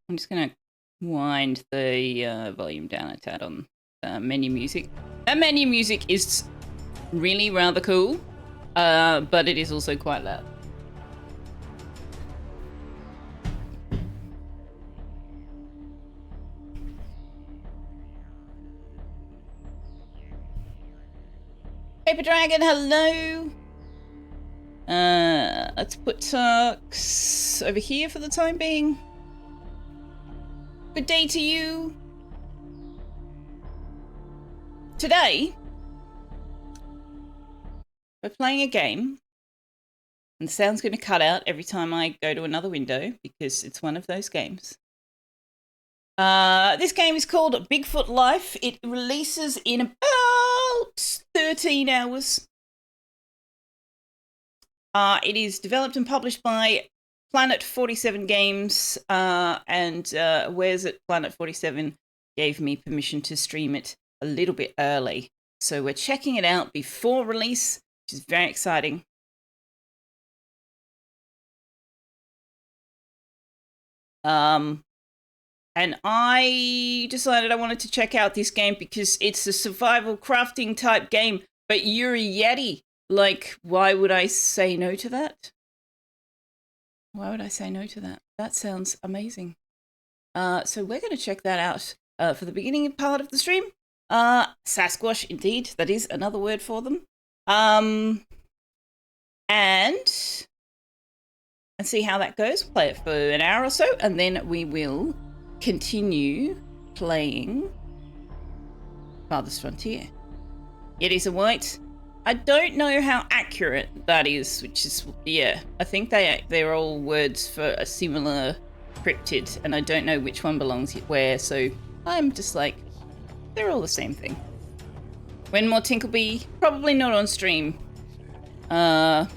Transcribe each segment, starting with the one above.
I'm just going to wind the volume down a tad on menu music. That menu music is really rather cool, but it is also quite loud. Paper Dragon, hello! Let's put Turks over here for the time being. Good day to you. Today, we're playing a game, and the sound's going to cut out every time I go to another window because it's one of those games. This game is called Bigfoot Life. It releases in about 13 hours. It is developed and published by Planet 47 Games, and Where's It Planet 47 gave me permission to stream it a little bit early. So we're checking it out before release, which is very exciting. And I decided I wanted to check out this game because it's a survival crafting type game, but you're a Yeti. Like, why would I say no to that? Why would I say no to that? That sounds amazing. So we're going to check that out for the beginning part of the stream. Sasquatch, indeed. That is another word for them. And see how that goes. Play it for an hour or so, and then we will continue playing Farthest Frontier. Yetis are white. I don't know how accurate that is, which is, yeah, I think they're all words for a similar cryptid, and I don't know which one belongs where, so I'm just like, they're all the same thing. When more Tinkleby? Probably not on stream. Because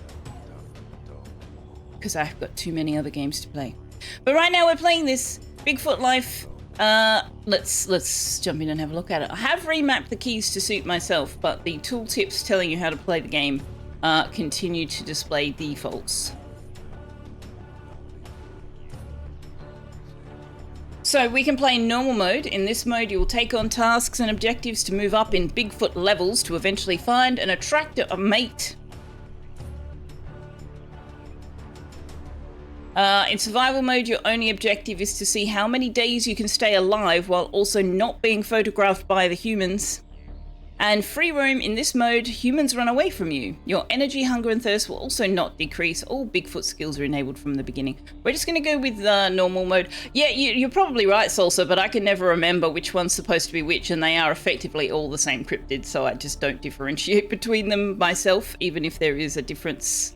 I've got too many other games to play. But right now we're playing this Bigfoot Life. Let's jump in and have a look at it. I have remapped the keys to suit myself, but the tooltips telling you how to play the game continue to display defaults. So we can play normal mode. In this mode, you will take on tasks and objectives to move up in Bigfoot levels to eventually find and attract a mate. In survival mode, your only objective is to see how many days you can stay alive while also not being photographed by the humans. And free roam in this mode, humans run away from you. Your energy, hunger, and thirst will also not decrease. All Bigfoot skills are enabled from the beginning. We're just going to go with normal mode. Yeah, you're probably right, Salsa, but I can never remember which one's supposed to be which, and they are effectively all the same cryptids, so I just don't differentiate between them myself, even if there is a difference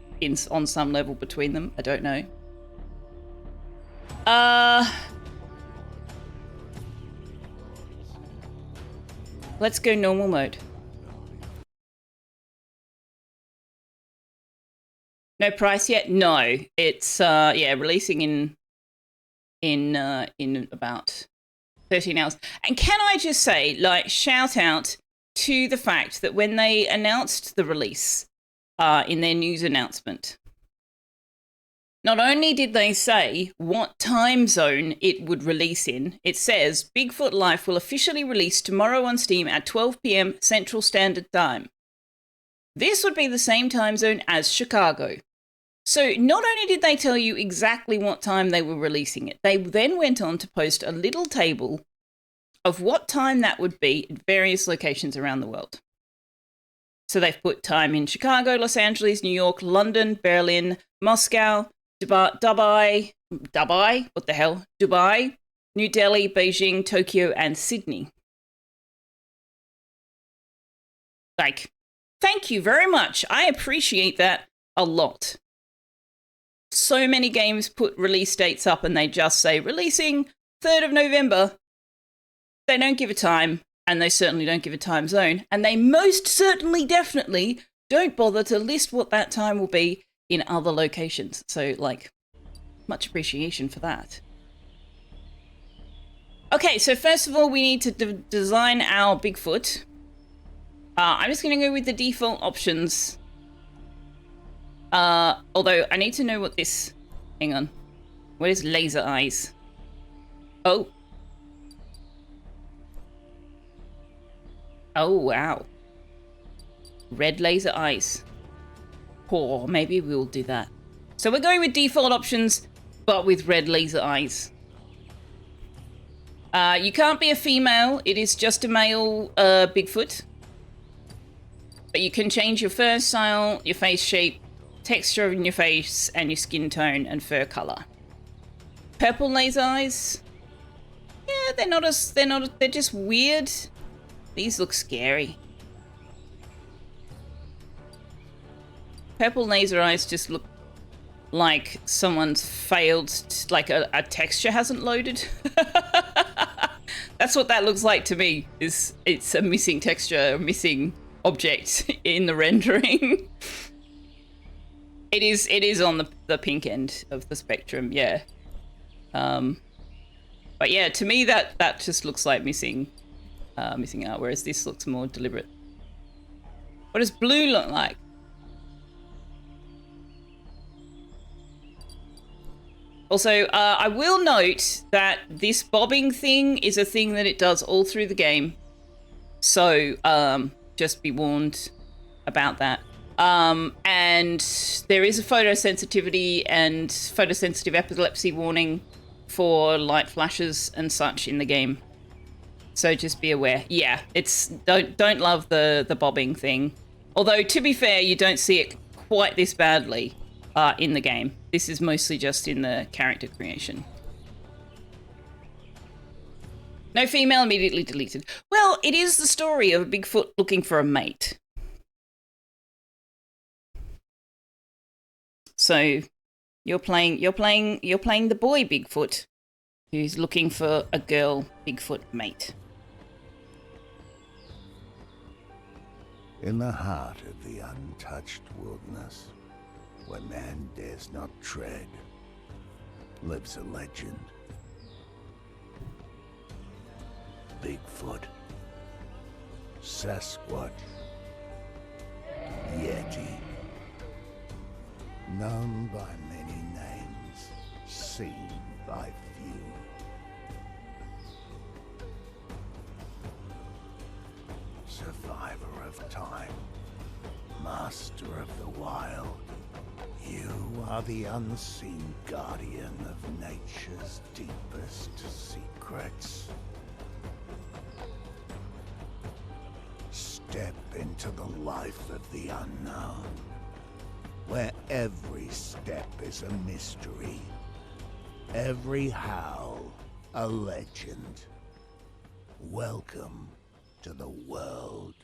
on some level between them. I don't know. Let's go normal mode. No price yet? No. It's yeah, releasing in about 13 hours. And can I just say, like, shout out to the fact that when they announced the release in their news announcement, not only did they say what time zone it would release in, it says Bigfoot Life will officially release tomorrow on Steam at 12 p.m. Central Standard Time. This would be the same time zone as Chicago. So not only did they tell you exactly what time they were releasing it, they then went on to post a little table of what time that would be at various locations around the world. So they've put time in Chicago, Los Angeles, New York, London, Berlin, Moscow, Dubai, what the hell? Dubai, New Delhi, Beijing, Tokyo, and Sydney. Like, thank you very much. I appreciate that a lot. So many games put release dates up and they just say releasing 3rd of November. They don't give a time, and they certainly don't give a time zone, and they most certainly definitely don't bother to list what that time will be in other locations. So, like, much appreciation for that. Okay, so first of all, we need to design our Bigfoot. I'm just going to go with the default options. Although, I need to know what this... Hang on. What is laser eyes? Oh. Oh, wow. Red laser eyes. Or maybe we'll do that. So we're going with default options, but with red laser eyes. You can't be a female. It is just a male Bigfoot. But you can change your fur style, your face shape, texture in your face, and your skin tone and fur color. Purple laser eyes. Yeah, they're just weird. These look scary. Purple laser eyes just look like someone's failed, like a texture hasn't loaded. That's what that looks like to me. It's a missing texture, a missing object in the rendering. It is on the pink end of the spectrum, yeah. But yeah, to me that just looks like missing out, whereas this looks more deliberate. What does blue look like? Also, I will note that this bobbing thing is a thing that it does all through the game. So, just be warned about that. And there is a photosensitivity and photosensitive epilepsy warning for light flashes and such in the game. So just be aware. Yeah, it's don't love the bobbing thing. Although, to be fair, you don't see it quite this badly in the game. This is mostly just in the character creation. No female immediately deleted. Well, it is the story of a Bigfoot looking for a mate. So you're playing the boy Bigfoot who's looking for a girl Bigfoot mate. In the heart of the untouched wilderness, where man dares not tread, lives a legend. Bigfoot, Sasquatch, Yeti. Known by many names, seen by few. Survivor of time, master of the wild. You are the unseen guardian of nature's deepest secrets. Step into the life of the unknown, where every step is a mystery, every howl a legend. Welcome to the world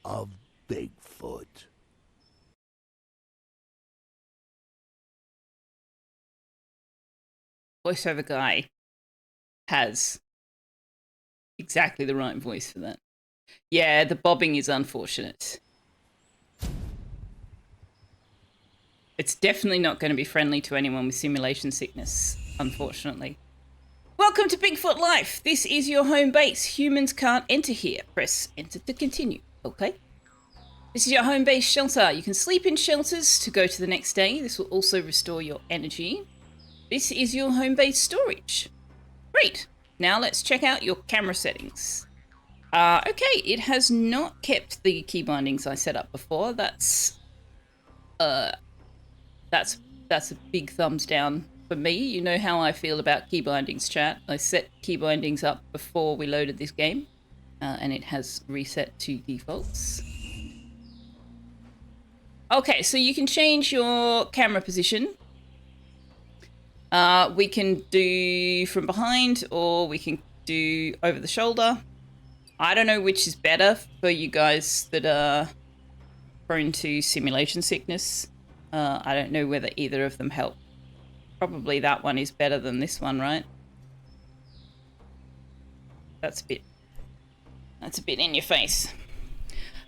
of Bigfoot. Voiceover guy has exactly the right voice for that. Yeah, the bobbing is unfortunate. It's definitely not going to be friendly to anyone with simulation sickness, unfortunately. Welcome to Bigfoot Life. This is your home base. Humans can't enter here. Press enter to continue. Okay. This is your home base shelter. You can sleep in shelters to go to the next day. This will also restore your energy. This is your home base storage. Great. Now let's check out your camera settings. Okay, it has not kept the key bindings I set up before. That's a big thumbs down for me. You know how I feel about key bindings, chat. I set key bindings up before we loaded this game, and it has reset to defaults. Okay, so you can change your camera position. We can do from behind, or we can do over the shoulder. I don't know which is better for you guys that are prone to simulation sickness. I don't know whether either of them help. Probably that one is better than this one, right? That's a bit in your face.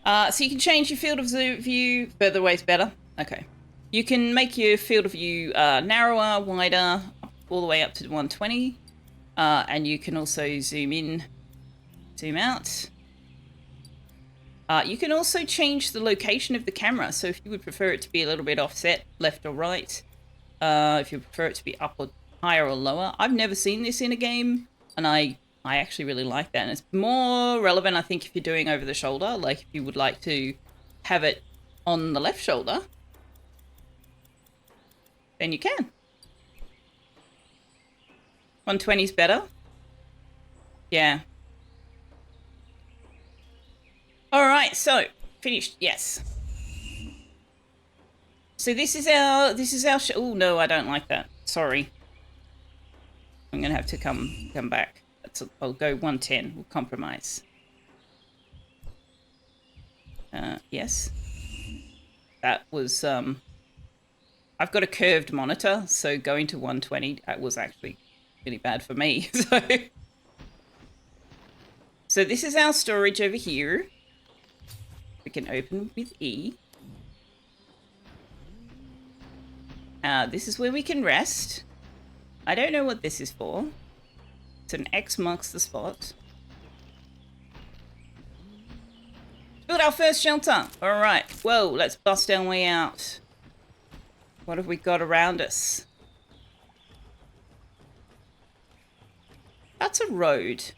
So you can change your field of view. Further away is better. Okay. You can make your field of view narrower, wider, all the way up to 120. And you can also zoom in, zoom out. You can also change the location of the camera. So if you would prefer it to be a little bit offset, left or right, if you prefer it to be up or higher or lower. I've never seen this in a game, and I actually really like that. And it's more relevant, I think, if you're doing over the shoulder. Like if you would like to have it on the left shoulder, then you can. 120 is better. Yeah. All right, so finished. Yes. So this is our oh no, I don't like that. Sorry. I'm going to have to come back. I'll go 110. We'll compromise. Yes. That was I've got a curved monitor, so going to 120 was actually really bad for me. So this is our storage over here. We can open with E. This is where we can rest. I don't know what this is for. It's an X marks the spot. Build our first shelter. All right. Whoa, let's bust our way out. What have we got around us? That's a road.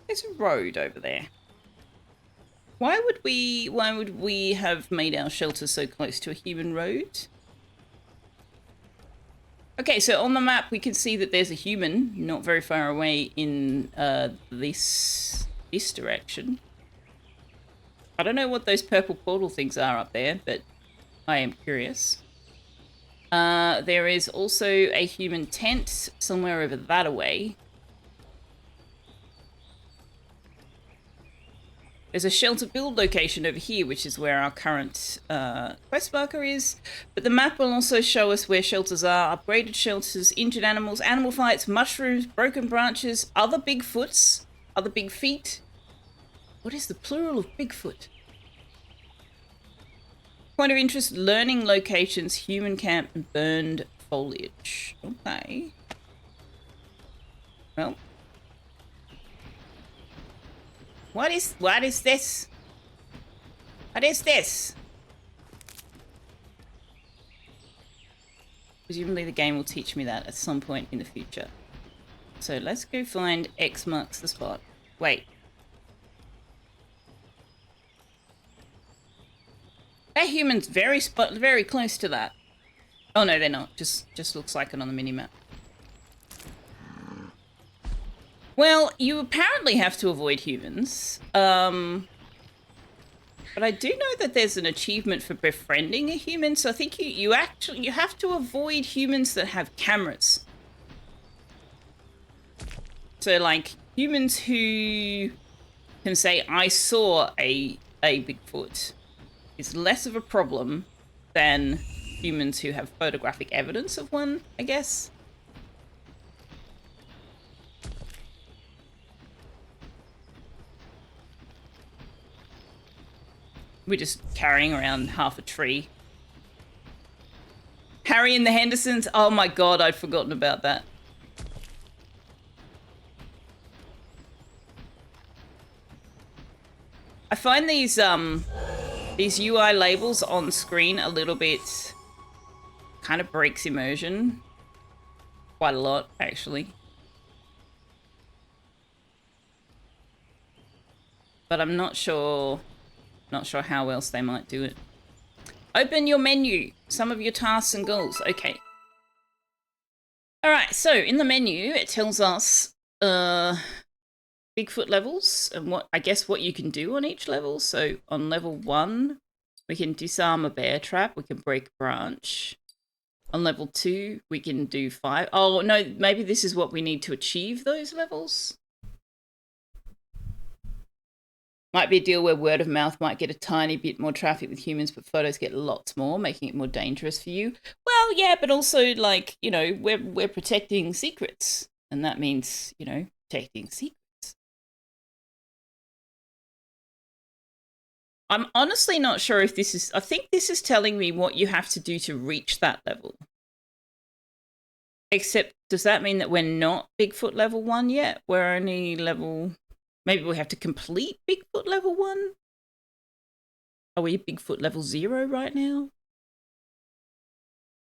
There's a road over there. Why would we have made our shelter so close to a human road? Okay, so on the map we can see that there's a human not very far away in this direction. I don't know what those purple portal things are up there, but I am curious. There is also a human tent somewhere over that away. There's a shelter build location over here, which is where our current quest marker is. But the map will also show us where shelters are, upgraded shelters, injured animals, animal fights, mushrooms, broken branches, other Bigfoots, other big feet. What is the plural of Bigfoot? Point of interest, learning locations, human camp, and burned foliage. Okay. Well. What is this? What is this? Presumably the game will teach me that at some point in the future. So let's go find X marks the spot. Wait. That human's very close to that. Oh no, they're not. Just looks like it on the minimap. Well, you apparently have to avoid humans. But I do know that there's an achievement for befriending a human, so I think you have to avoid humans that have cameras. So like humans who can say I saw a Bigfoot is less of a problem than humans who have photographic evidence of one, I guess. We're just carrying around half a tree. Harry and the Hendersons. Oh my god, I'd forgotten about that. I find these UI labels on screen a little bit kind of breaks immersion. Quite a lot, actually. But I'm not sure how else they might do it. Open your menu. Some of your tasks and goals. Okay. All right, so in the menu, it tells us Bigfoot levels and what you can do on each level. So on level 1, we can disarm a bear trap. We can break a branch. On level 2, we can do 5. Oh, no, maybe this is what we need to achieve those levels. Might be a deal where word of mouth might get a tiny bit more traffic with humans, but photos get lots more, making it more dangerous for you. Well, yeah, but also, like, you know, we're protecting secrets. And that means, you know, protecting secrets. I'm honestly not sure if this is... I think this is telling me what you have to do to reach that level. Except, does that mean that we're not Bigfoot level 1 yet? We're only level... Maybe we have to complete Bigfoot level 1? Are we Bigfoot level 0 right now?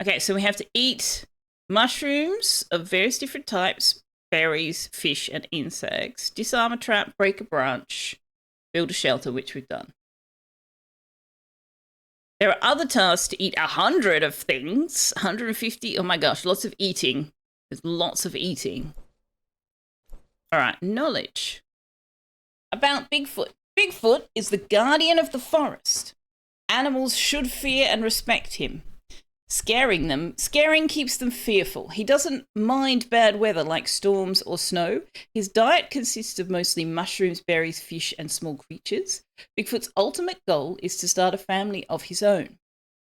Okay, so we have to eat Mushrooms of various different types, berries, fish, and insects. Disarm a trap, break a branch, build a shelter, which we've done. There are other tasks to eat 100 of things. 150. Oh my gosh, lots of eating. There's lots of eating. All right, knowledge. About Bigfoot. Bigfoot is the guardian of the forest. Animals should fear and respect him. Scaring keeps them fearful. He doesn't mind bad weather like storms or snow. His diet consists of mostly mushrooms, berries, fish, and small creatures. Bigfoot's ultimate goal is to start a family of his own.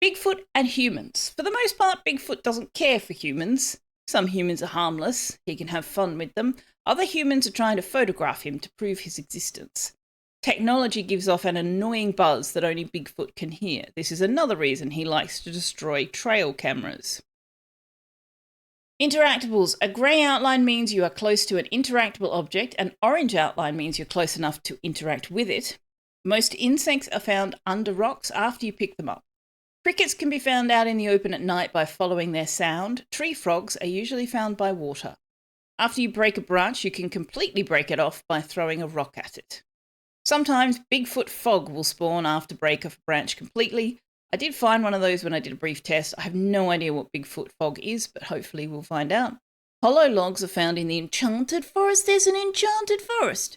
Bigfoot and humans. For the most part, Bigfoot doesn't care for humans. Some humans are harmless. He can have fun with them. Other humans are trying to photograph him to prove his existence. Technology gives off an annoying buzz that only Bigfoot can hear. This is another reason he likes to destroy trail cameras. Interactables. A grey outline means you are close to an interactable object. An orange outline means you're close enough to interact with it. Most insects are found under rocks after you pick them up. Crickets can be found out in the open at night by following their sound. Tree frogs are usually found by water. After you break a branch, you can completely break it off by throwing a rock at it. Sometimes Bigfoot fog will spawn after break of a branch completely. I did find one of those when I did a brief test. I have no idea what Bigfoot fog is, but hopefully we'll find out. Hollow logs are found in the enchanted forest. There's an enchanted forest.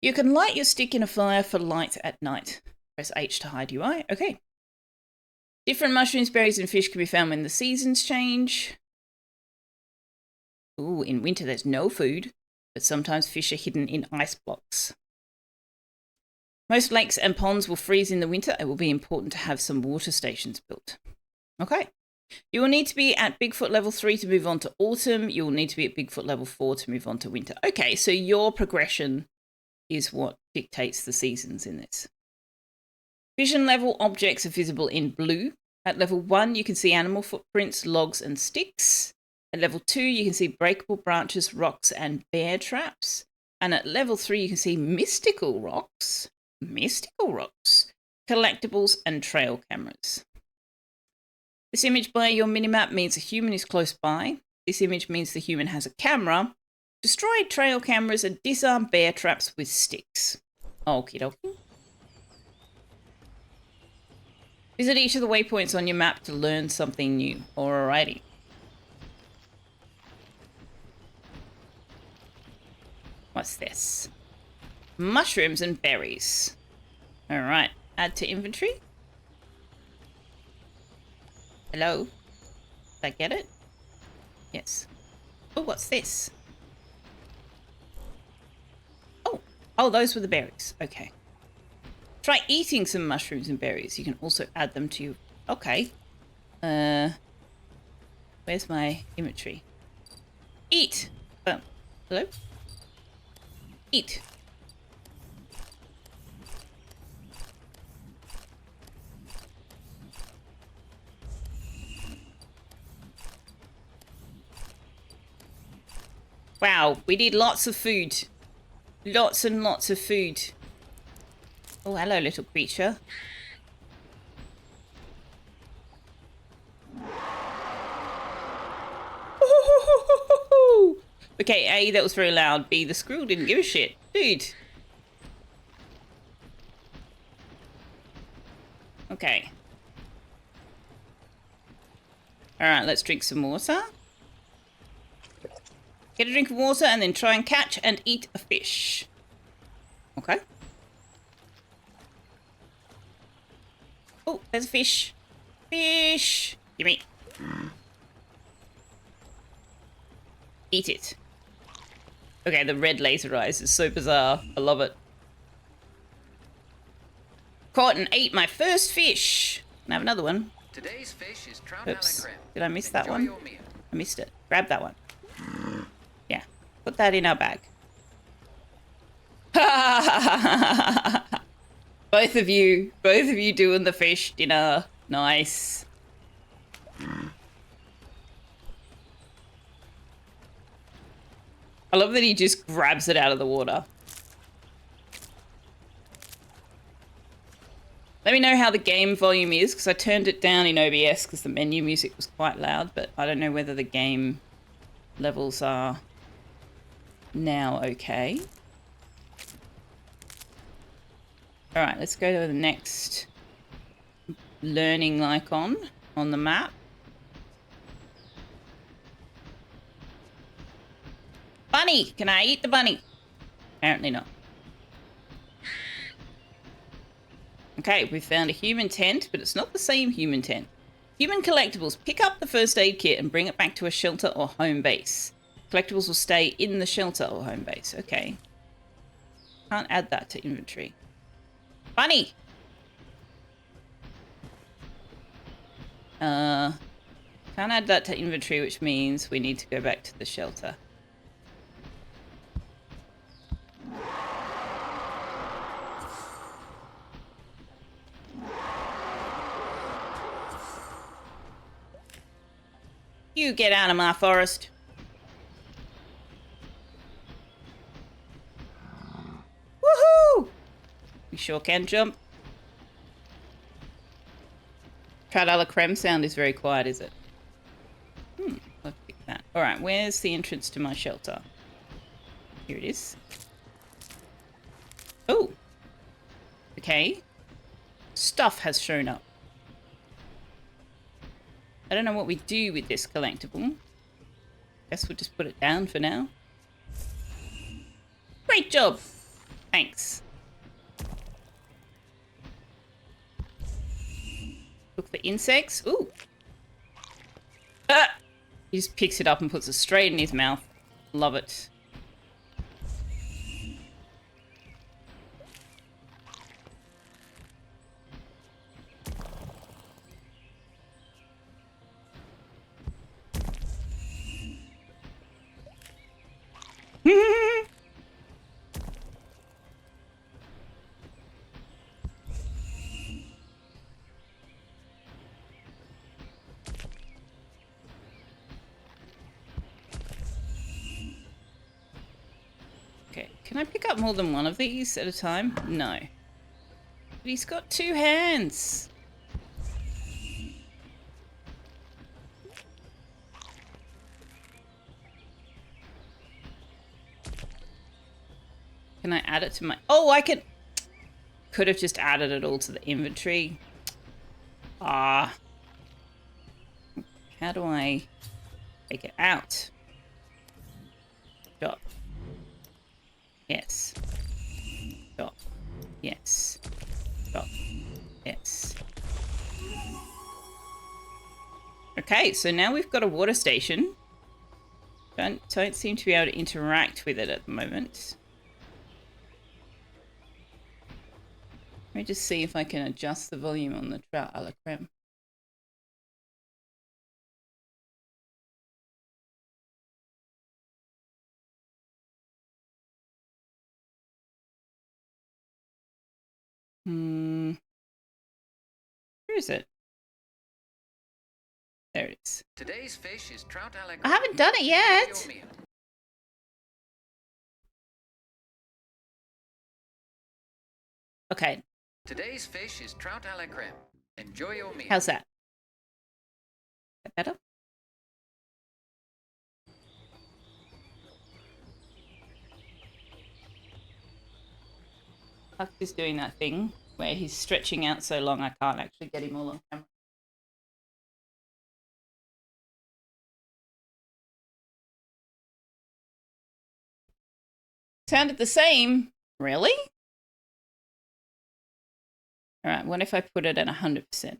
You can light your stick in a fire for light at night. Press H to hide UI. Okay. Different mushrooms, berries, and fish can be found when the seasons change. Ooh, in winter there's no food, but sometimes fish are hidden in ice blocks. Most lakes and ponds will freeze in the winter. It will be important to have some water stations built. Okay. You will need to be at Bigfoot level 3 to move on to autumn. You will need to be at Bigfoot level 4 to move on to winter. Okay, so your progression is what dictates the seasons in this. Vision level objects are visible in blue. At level 1, you can see animal footprints, logs, and sticks. At level 2, you can see breakable branches, rocks, and bear traps. And at level 3, you can see mystical rocks, collectibles, and trail cameras. This image by your minimap means a human is close by. This image means the human has a camera. Destroy trail cameras and disarm bear traps with sticks. Okie dokie. Visit each of the waypoints on your map to learn something new. Alrighty. What's this? Mushrooms and berries. Alright. Add to inventory. Hello? Did I get it? Yes. Oh, what's this? Oh, those were the berries. Okay. Try eating some mushrooms and berries. You can also add them to your... Okay. Where's my inventory? Eat! Oh, hello? Eat. Wow, we need lots of food. Lots and lots of food. Oh, hello, little creature. Okay, A, that was very loud. B, the squirrel didn't give a shit. Dude. Okay. Alright, let's drink some water. Get a drink of water and then try and catch and eat a fish. Okay. Oh, there's a fish. Fish! Gimme. Eat it. Okay, the red laser eyes is so bizarre. I love it. Caught and ate my first fish. Can I have another one? Today's fish is trout Oops. Did I miss that Enjoy one? your meal. I missed it. Grab that one. Yeah. Put that in our bag. Both of you doing the fish dinner. Nice. I love that he just grabs it out of the water. Let me know how the game volume is, because I turned it down in OBS because the menu music was quite loud, but I don't know whether the game levels are now okay. All right, let's go to the next learning icon on the map. Bunny! Can I eat the bunny? Apparently not. Okay, we've found a human tent, but it's not the same human tent. Human collectibles. Pick up the first aid kit and bring it back to a shelter or home base. Collectibles will stay in the shelter or home base. Okay. Can't add that to inventory. Bunny! Can't add that to inventory, which means we need to go back to the shelter. You get out of my forest. Woohoo! You sure can jump. Trout a la creme sound is very quiet, is it? Let's pick that. All right, where's the entrance to my shelter? Here it is. Oh. Okay. Stuff has shown up. I don't know what we do with this collectible. Guess we'll just put it down for now. Great job. Thanks. Look for insects. Ooh. Ah! He just picks it up and puts it straight in his mouth. Love it. Okay, can I pick up more than one of these at a time? No. But he's got 2 hands. Can I add it to my... Oh, I could... Could have just added it all to the inventory. Ah. How do I take it out? Stop. Yes. Stop. Yes. Stop. Yes. Okay, so now we've got a water station. Don't seem to be able to interact with it at the moment. Let me just see if I can adjust the volume on the trout a la creme. Where is it? There it is. Today's fish is trout a la creme. I haven't done it yet. Okay. Today's fish is trout a la creme. Enjoy your meal. How's that? Is that better? Huck is doing that thing where he's stretching out so long I can't actually get him all on camera. Sounded the same. Really? All right, what if I put it at 100%?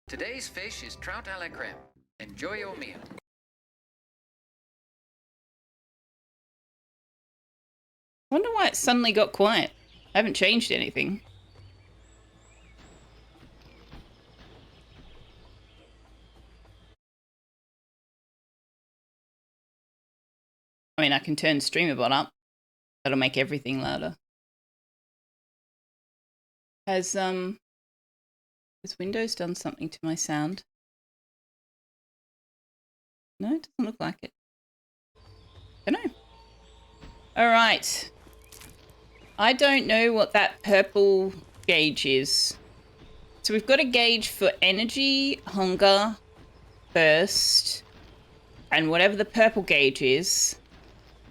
Today's fish is trout a la creme. Enjoy your meal. I wonder why it suddenly got quiet. I haven't changed anything. I mean, I can turn StreamerBot up. That'll make everything louder. Has Windows done something to my sound? No, it doesn't look like it. I don't know. All right. I don't know what that purple gauge is. So we've got a gauge for energy, hunger, thirst, and whatever the purple gauge is,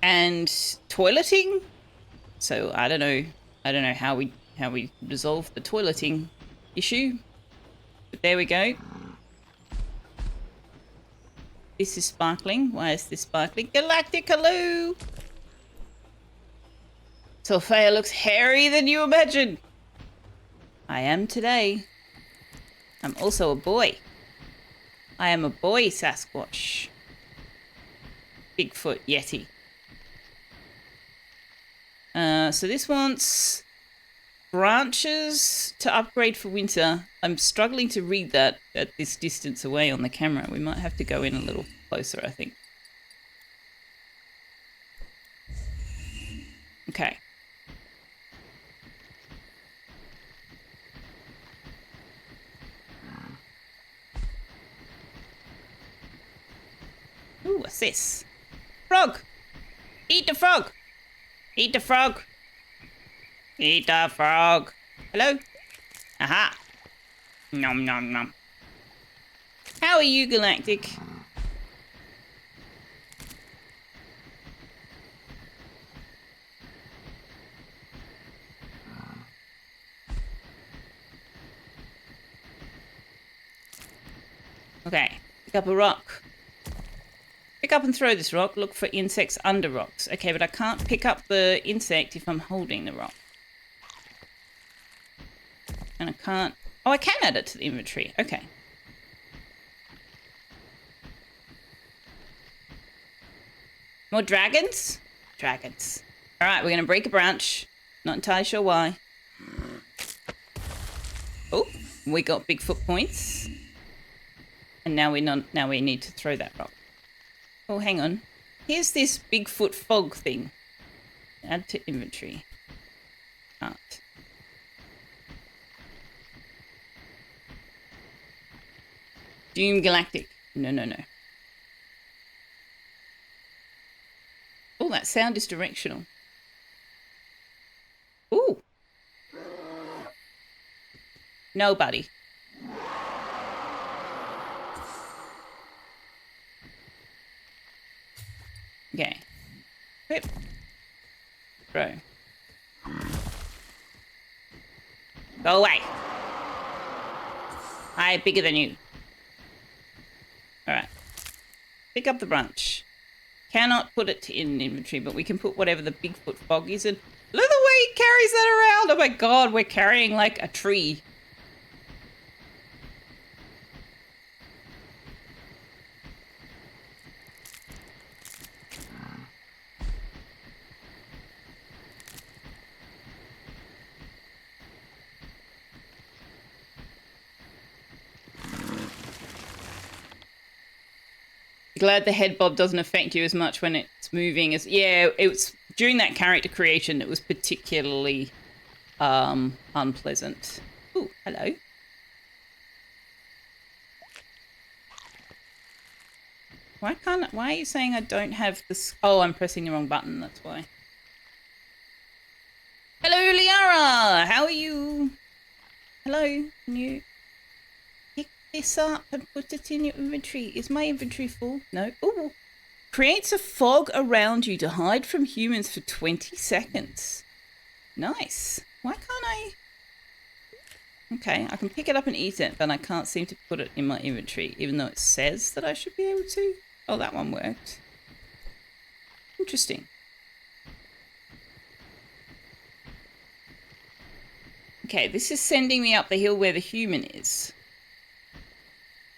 and toileting. So I don't know. I don't know how we resolve the toileting issue. But there we go. This is sparkling. Why is this sparkling? Galactic, hello! Sophia looks hairier than you imagine. I am today. I'm also a boy. I am a boy Sasquatch. Bigfoot Yeti. So this wants branches to upgrade for winter. I'm struggling to read that at this distance away on the camera. We might have to go in a little closer, I think. Okay. Ooh, what's this? Frog! Eat the frog! Eat the frog! Eat the frog! Hello? Aha! Nom nom nom. How are you, Galactic? Okay, pick up a rock. Pick up and throw this rock. Look for insects under rocks. Okay, but I can't pick up the insect if I'm holding the rock. And I can't... Oh, I can add it to the inventory. Okay. More dragons? Dragons. All right, we're going to break a branch. Not entirely sure why. Oh, we got Bigfoot points. And now we need to throw that rock. Oh, hang on. Here's this Bigfoot fog thing. Add to inventory. Art. Doom Galactic. No, no, no. Oh, that sound is directional. Ooh. Nobody. Okay. Whip. Throw. Go away. I'm bigger than you. Alright. Pick up the branch. Cannot put it in inventory, but we can put whatever the Bigfoot fog is in. Look at the way he carries that around. Oh my god, we're carrying like a tree. Glad the head bob doesn't affect you as much when it's moving as... Yeah, it's during that character creation, it was particularly unpleasant. Ooh, hello. Why are you saying I don't have this? Oh, I'm pressing the wrong button, that's why. Hello, Liara! How are you? Hello, can you pick this up and put it in your inventory? Is my inventory full? No. Ooh. Creates a fog around you to hide from humans for 20 seconds. Nice. Why can't I? Okay, I can pick it up and eat it, but I can't seem to put it in my inventory, even though it says that I should be able to. Oh, that one worked. Interesting. Okay, this is sending me up the hill where the human is.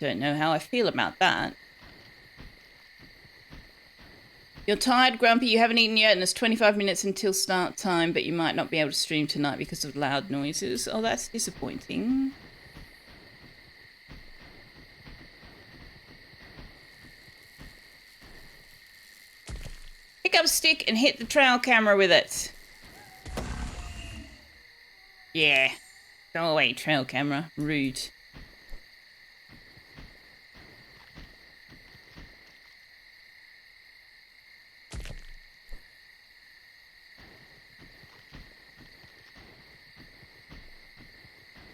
Don't know how I feel about that. You're tired, Grumpy, you haven't eaten yet, and it's 25 minutes until start time, but you might not be able to stream tonight because of loud noises. Oh, that's disappointing. Pick up a stick and hit the trail camera with it. Yeah. Go away, trail camera. Rude.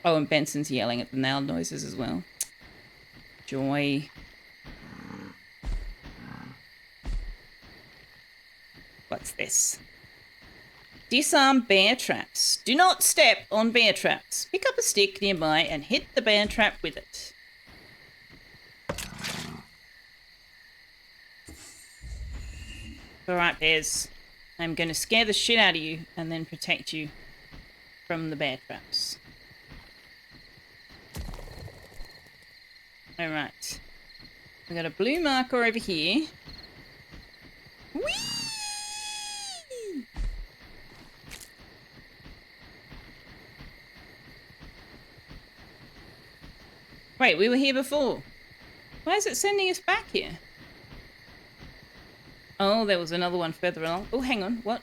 Oh, and Benson's yelling at the loud noises as well. Joy. What's this? Disarm bear traps. Do not step on bear traps. Pick up a stick nearby and hit the bear trap with it. Alright, bears. I'm going to scare the shit out of you and then protect you from the bear traps. Alright. We got a blue marker over here. Whee! Wait, we were here before. Why is it sending us back here? Oh, there was another one further along. Oh, hang on. What?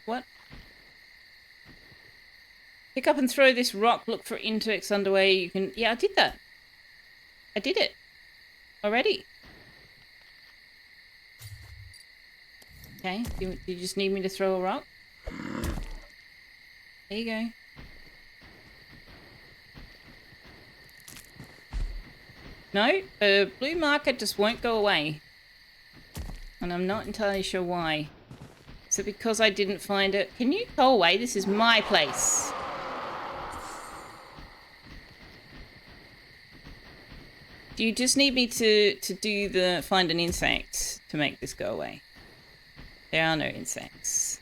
Pick up and throw this rock. Look for insects underway. You can... Yeah, I did that. I did it. Already. Okay. Do you just need me to throw a rock? There you go. No, the blue marker just won't go away. And I'm not entirely sure why. Is it because I didn't find it? Can you go away? This is my place. Do you just need me to do the find an insect to make this go away? There are no insects.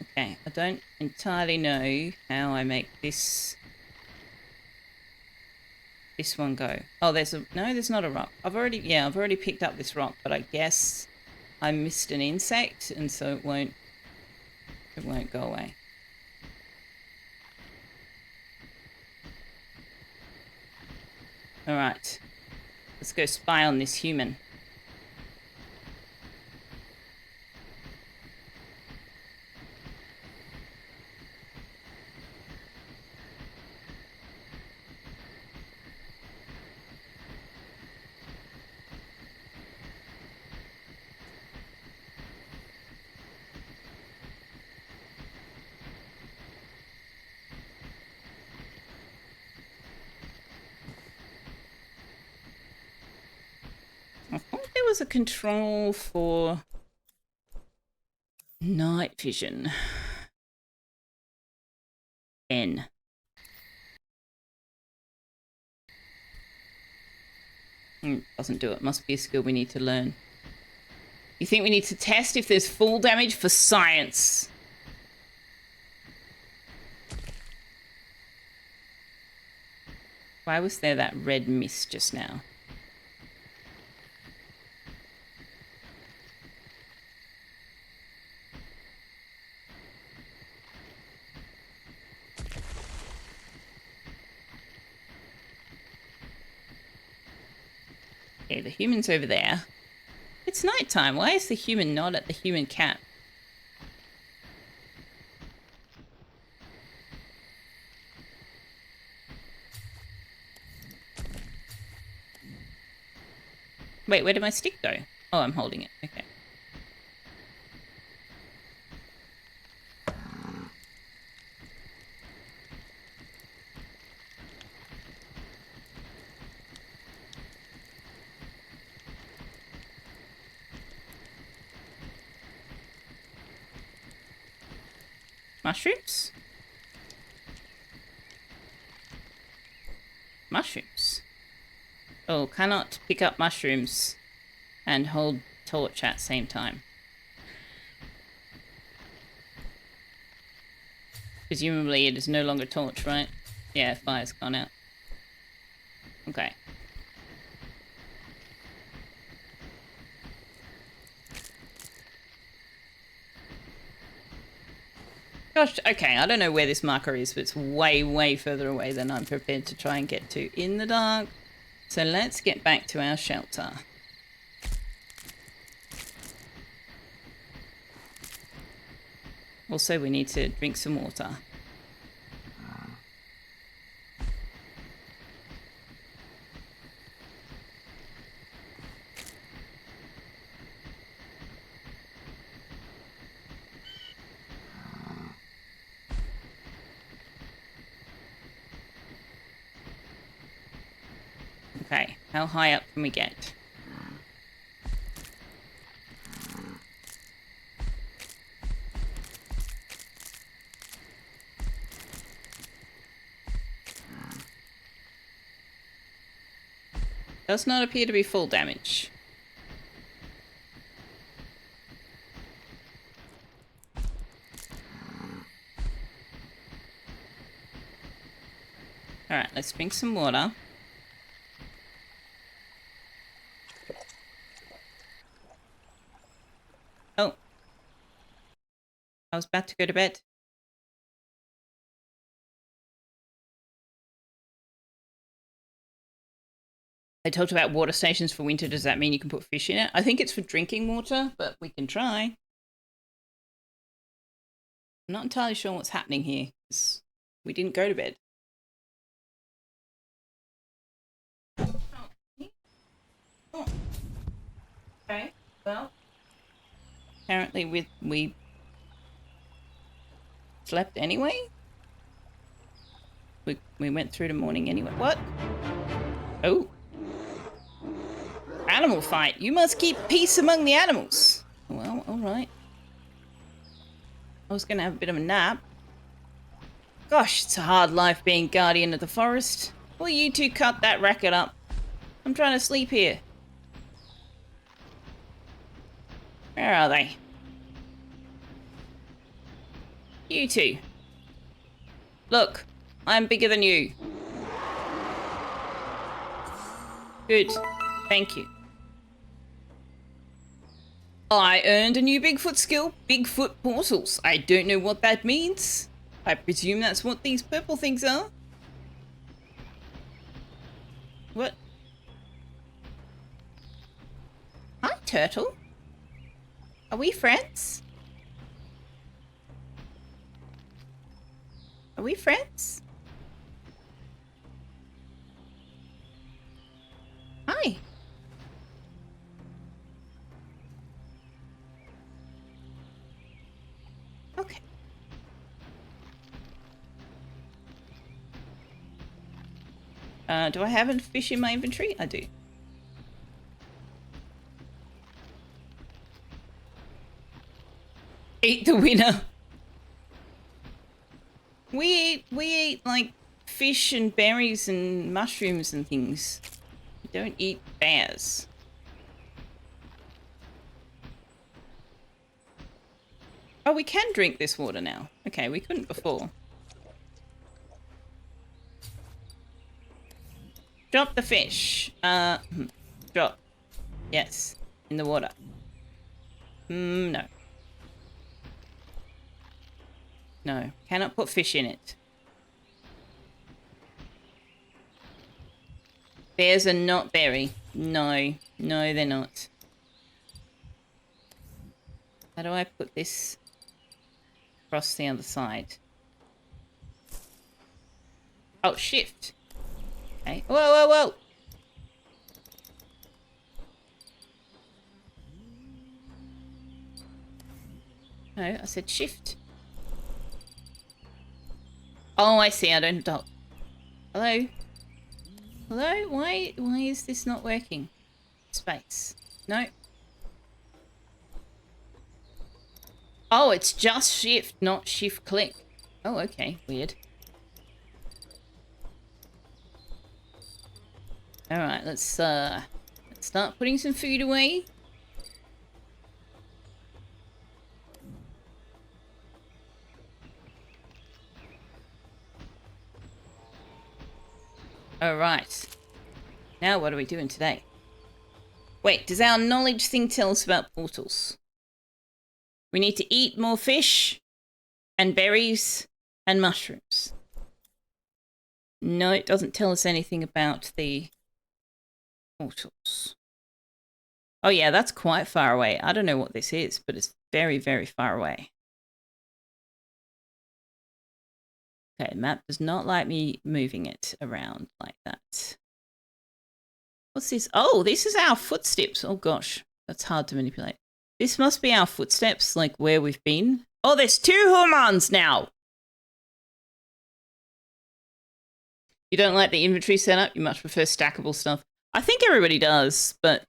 Okay, I don't entirely know how I make this one go. Oh, there's not a rock. I've already picked up this rock, but I guess I missed an insect and so it won't go away. All right. Let's go spy on this human. I thought there was a control for night vision. N. Doesn't do it. Must be a skill we need to learn. You think we need to test if there's full damage for science? Why was there that red mist just now? Okay, the human's over there. It's nighttime. Why is the human not at the human camp? Wait, where did my stick go? Oh, I'm holding it. Okay. Mushrooms? Mushrooms. Oh, cannot pick up mushrooms and hold torch at same time. Presumably it is no longer torch, right? Yeah, fire's gone out. Okay. Gosh, okay, I don't know where this marker is, but it's way, way further away than I'm prepared to try and get to in the dark. So let's get back to our shelter. Also, we need to drink some water. How high up can we get? Does not appear to be full damage. Alright, let's drink some water. Oh. I was about to go to bed. They talked about water stations for winter. Does that mean you can put fish in it? I think it's for drinking water, but we can try. I'm not entirely sure what's happening here, because we didn't go to bed. Oh. Okay, well. Apparently we slept anyway? We went through the morning anyway. What? Oh. Animal fight. You must keep peace among the animals. Well, alright. I was going to have a bit of a nap. Gosh, it's a hard life being guardian of the forest. Will you two cut that racket up? I'm trying to sleep here. Where are they? You two. Look, I'm bigger than you. Good. Thank you. I earned a new Bigfoot skill, Bigfoot portals. I don't know what that means. I presume that's what these purple things are. What? Hi, turtle. Are we friends? Are we friends? Hi. Okay. Do I have a fish in my inventory? I do. Eat the winner. We eat like fish and berries and mushrooms and things. We don't eat bears. Oh, we can drink this water now. Okay, we couldn't before. Drop the fish. Drop. Yes, in the water. No. No, cannot put fish in it. Bears are not berry. No, no, they're not. How do I put this across the other side? Oh, shift. Okay. Whoa, whoa, whoa. No, I said shift. Oh, I see. I don't talk. Hello? Hello? Why is this not working? Space. No. Oh, it's just shift, not shift click. Oh, okay. Weird. Alright, let's start putting some food away. Alright. Now what are we doing today? Wait, does our knowledge thing tell us about portals? We need to eat more fish and berries and mushrooms. No, it doesn't tell us anything about the portals. Oh yeah, that's quite far away. I don't know what this is, but it's very, very far away. Okay, the map does not like me moving it around like that. What's this? Oh, this is our footsteps. Oh gosh, that's hard to manipulate. This must be our footsteps, like where we've been. Oh, there's 2 humans now! You don't like the inventory setup? You much prefer stackable stuff? I think everybody does, but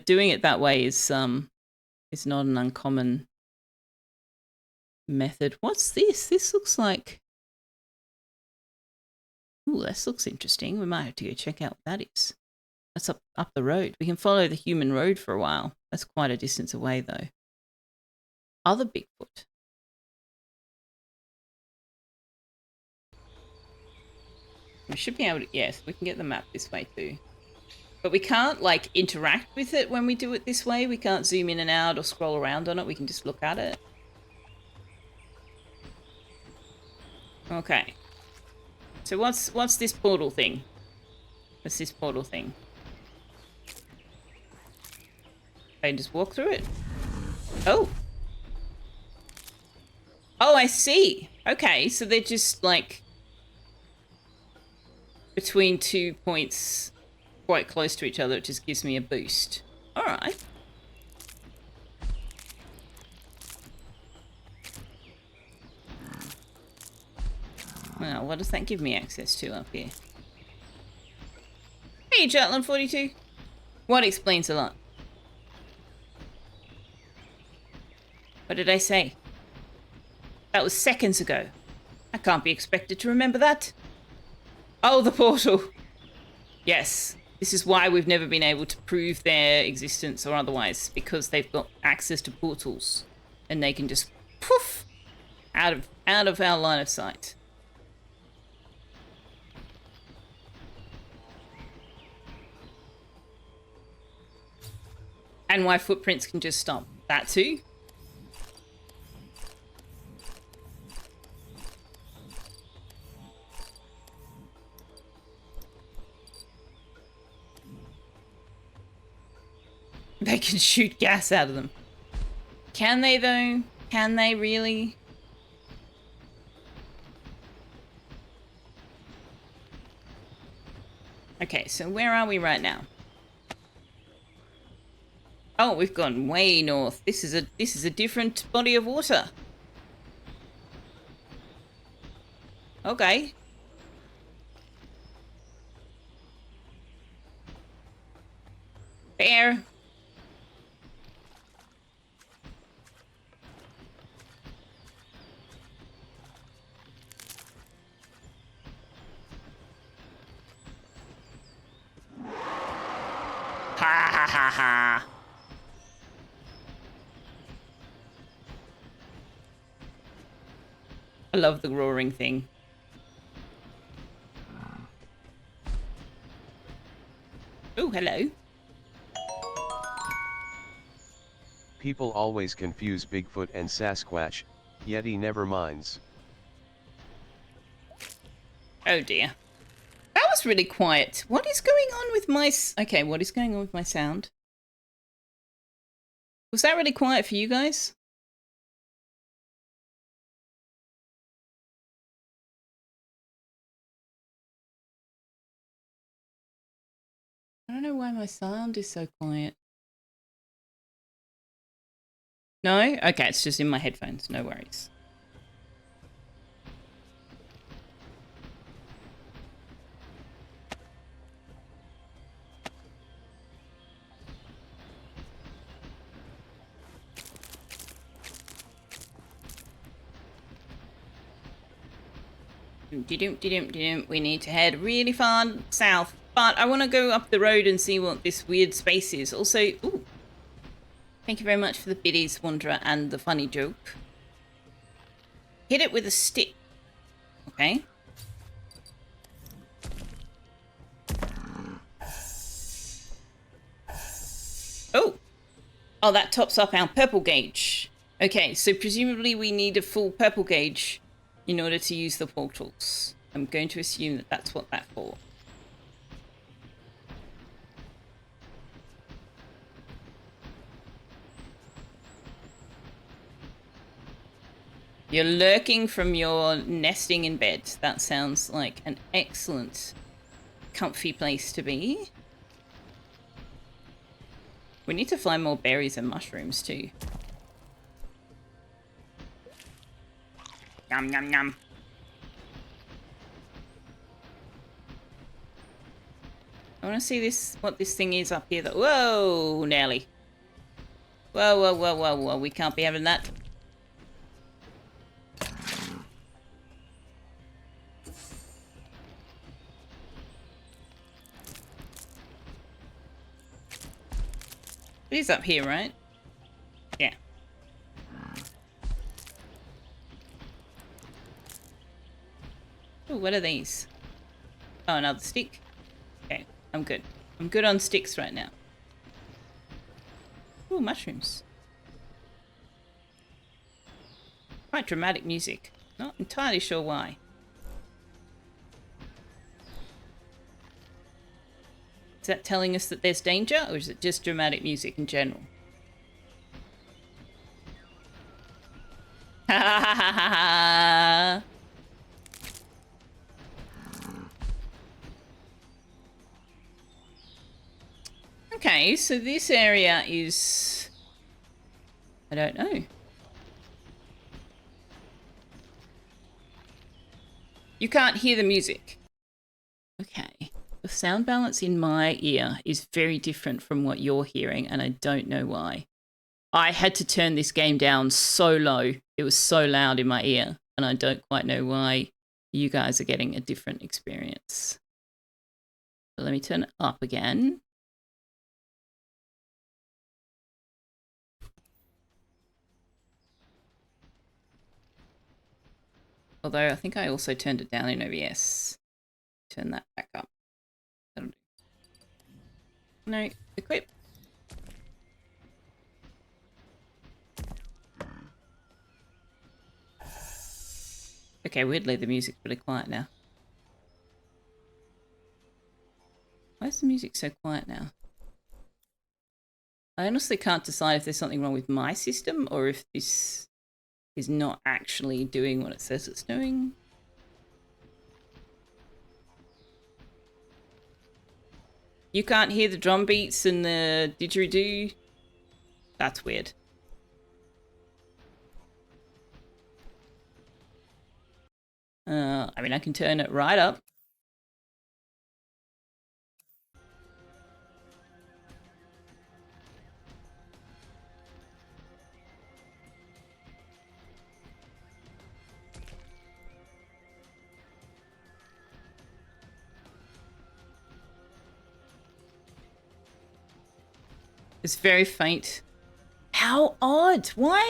doing it that way is not an uncommon method. What's this? This looks like... Ooh, this looks interesting. We might have to go check out what that is. That's up the road. We can follow the human road for a while. That's quite a distance away, though. Other Bigfoot. We should be able to... Yes, we can get the map this way, too. But we can't, like, interact with it when we do it this way. We can't zoom in and out or scroll around on it. We can just look at it. Okay. So what's this portal thing? What's this portal thing? I just walk through it. Oh. Oh, I see. Okay, so they're just, like, between 2 points... quite close to each other. It just gives me a boost. All right. Well, what does that give me access to up here? Hey, Jutland42. What explains a lot? What did I say? That was seconds ago. I can't be expected to remember that. Oh, the portal. Yes. This is why we've never been able to prove their existence or otherwise, because they've got access to portals and they can just poof out of our line of sight. And why footprints can just stop. That too. They can shoot gas out of them. Can they, though? Can they really? Okay, so where are we right now? Oh, we've gone way north. This is a different body of water. Okay. Bear. Ha ha ha ha. I love the roaring thing. Oh, hello. People always confuse Bigfoot and Sasquatch, Yeti never minds. Oh dear. That was really quiet. What is going on with my... Okay, what is going on with my sound? Was that really quiet for you guys? I don't know why my sound is so quiet. No? Okay, it's just in my headphones. No worries. We need to head really far south. But I want to go up the road and see what this weird space is. Also, ooh. Thank you very much for the biddies, Wanderer, and the funny joke. Hit it with a stick. Okay. Oh. Oh, that tops up our purple gauge. Okay, so presumably we need a full purple gauge in order to use the portals. I'm going to assume that that's what that's for. You're lurking from your nesting in bed. That sounds like an excellent, comfy place to be. We need to find more berries and mushrooms too. Yum, yum, yum. I want to see this, what this thing is up here. Whoa, Nelly. Whoa, whoa, whoa, whoa, whoa. We can't be having that. It is up here, right? Yeah. Oh, what are these? Oh, another stick. Okay, I'm good. I'm good on sticks right now. Ooh, mushrooms. Quite dramatic music. Not entirely sure why. Is that telling us that there's danger, or is it just dramatic music in general? Ha ha ha ha ha! Okay, so this area is... I don't know. You can't hear the music. Okay. The sound balance in my ear is very different from what you're hearing, and I don't know why. I had to turn this game down so low. It was so loud in my ear, and I don't quite know why you guys are getting a different experience. So let me turn it up again. Although I think I also turned it down in OBS. Turn that back up. That'll do. No, equip. Okay, weirdly the music's really quiet now. Why is the music so quiet now? I honestly can't decide if there's something wrong with my system or if this is not actually doing what it says it's doing. You can't hear the drum beats and the didgeridoo? That's weird. I mean, I can turn it right up. It's very faint. How odd. Why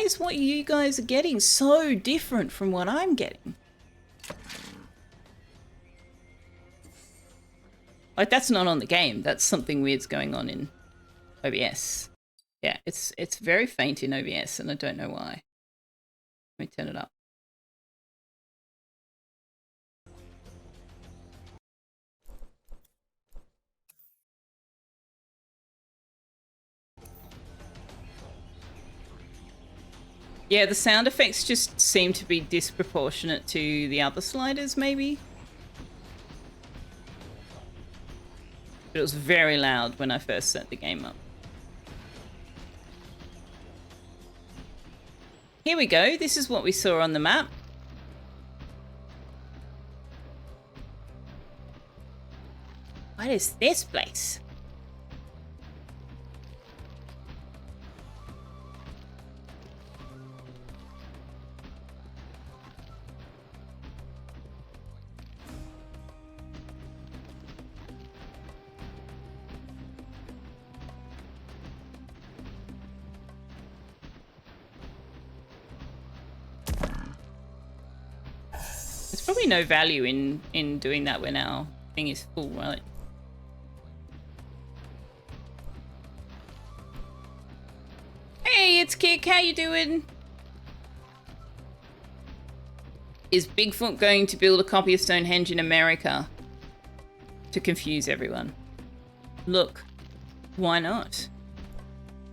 is what you guys are getting so different from what I'm getting? Like, that's not on the game. That's something weird's going on in OBS. Yeah, it's very faint in OBS, and I don't know why. Let me turn it up. Yeah, the sound effects just seem to be disproportionate to the other sliders, maybe? But it was very loud when I first set the game up. Here we go. This is what we saw on the map. What is this place? There's probably no value in doing that when our thing is full, right? Hey, it's Kick. How you doing? Is Bigfoot going to build a copy of Stonehenge in America? To confuse everyone. Look, why not?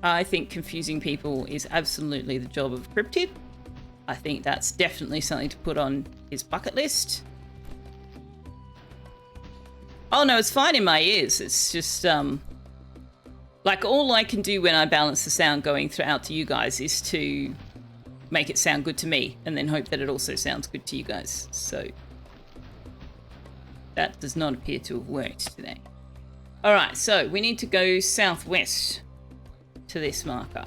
I think confusing people is absolutely the job of Cryptid. I think that's definitely something to put on his bucket list. Oh no, it's fine in my ears. It's just, like, all I can do when I balance the sound going out to you guys is to make it sound good to me and then hope that it also sounds good to you guys. So That does not appear to have worked today. Alright, so we need to go southwest to this marker.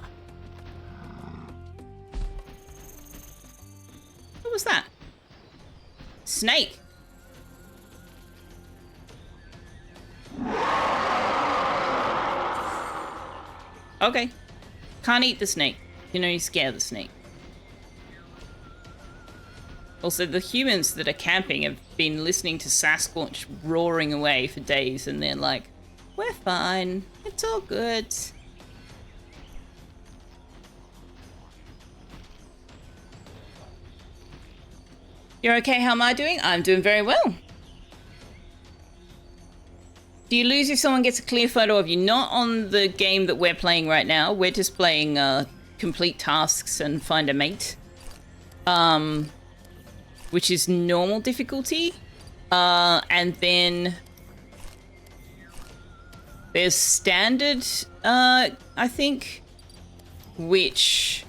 What was that? Snake! Okay. Can't eat the snake. You can only scare the snake. Also, the humans that are camping have been listening to Sasquatch roaring away for days, and they're like, we're fine. It's all good. You're okay? How am I doing? I'm doing very well. Do you lose if someone gets a clear photo of you? Not on the game that we're playing right now. We're just playing complete tasks and find a mate. Which is normal difficulty. And then there's standard, I think, which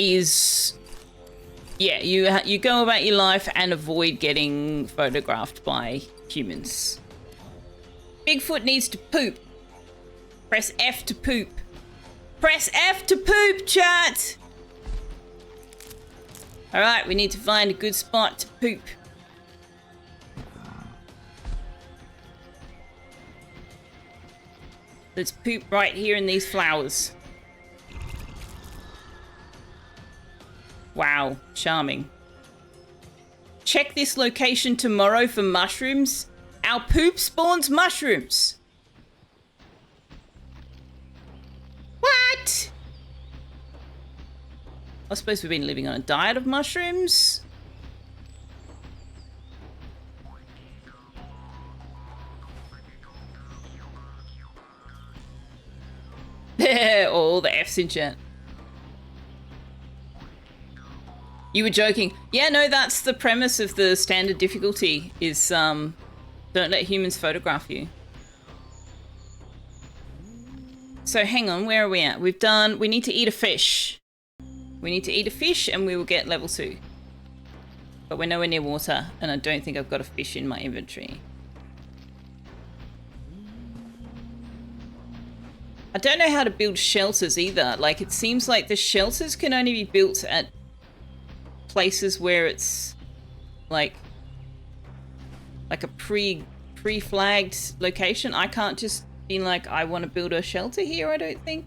is, yeah, you go about your life and avoid getting photographed by humans. Bigfoot needs to poop. Press F to poop. Press F to poop, chat! Alright, we need to find a good spot to poop. Let's poop right here in these flowers. Wow, charming. Check this location tomorrow for mushrooms. Our poop spawns mushrooms. What? I suppose we've been living on a diet of mushrooms. All the F's in chat. You were joking. Yeah, no, that's the premise of the standard difficulty is don't let humans photograph you. So hang on, where are we at? We need to eat a fish. We need to eat a fish and we will get level 2. But we're nowhere near water and I don't think I've got a fish in my inventory. I don't know how to build shelters either. Like, it seems like the shelters can only be built at places where it's like a pre-flagged location. I can't just be like, I want to build a shelter here, I don't think.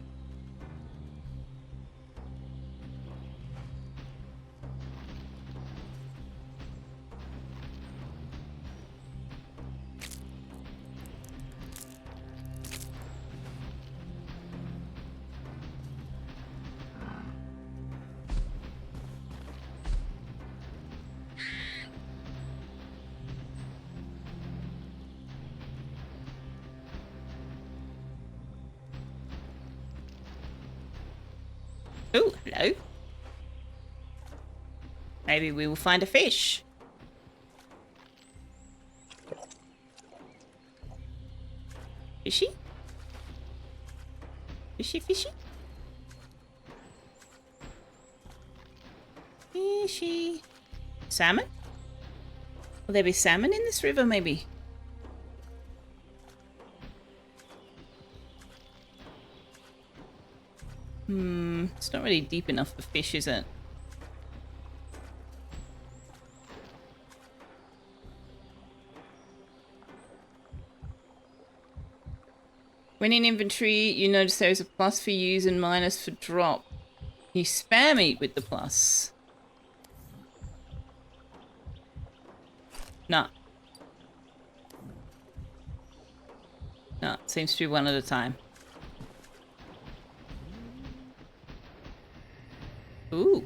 Oh, hello. Maybe we will find a fish. Fishy? Fishy, fishy? Fishy. Salmon? Will there be salmon in this river, maybe? It's not really deep enough for fish, is it? When in inventory, you notice there is a plus for use and minus for drop. You spam eat with the plus. No. No, it seems to be one at a time. Ooh.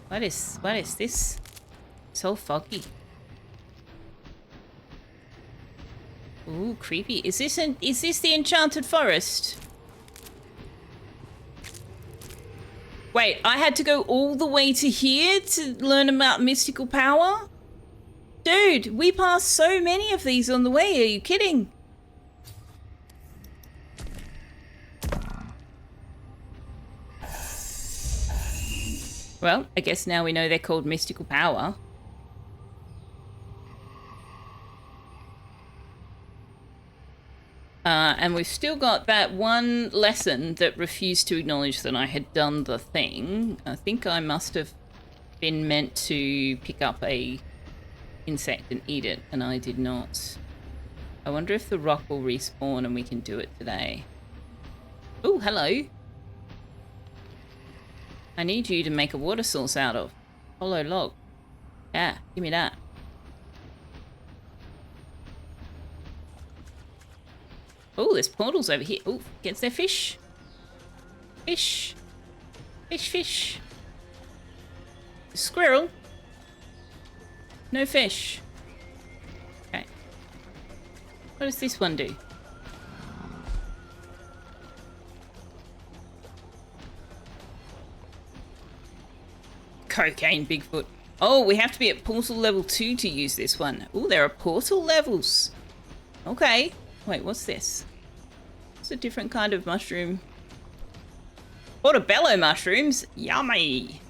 What is this? So foggy. Ooh, creepy. Is this the enchanted forest? Wait, I had to go all the way to here to learn about mystical power? Dude, we passed so many of these on the way. Are you kidding? Well, I guess now we know they're called mystical power. And we've still got that one lesson that refused to acknowledge that I had done the thing. I think I must have been meant to pick up a insect and eat it, and I did not. I wonder if the rock will respawn and we can do it today. Oh, hello. I need you to make a water source out of. Hollow log. Yeah, give me that. Oh, there's portals over here. Oh, gets their fish. Fish. Fish, fish. Squirrel. No fish. Okay. What does this one do? Cocaine Bigfoot. Oh, we have to be at portal level 2 to use this one. Oh, there are portal levels. Okay. Wait, what's this? It's a different kind of mushroom. Portobello mushrooms. Yummy.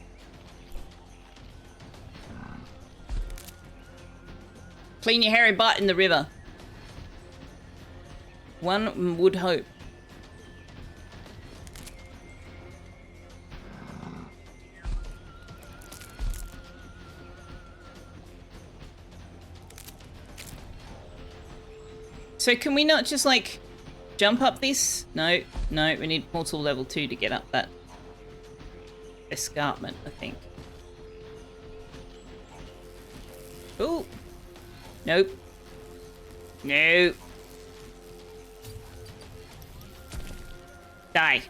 Clean your hairy butt in the river. One would hope. So can we not just like jump up this? No, no, we need portal level 2 to get up that escarpment, I think. Oh. Nope. No. Die.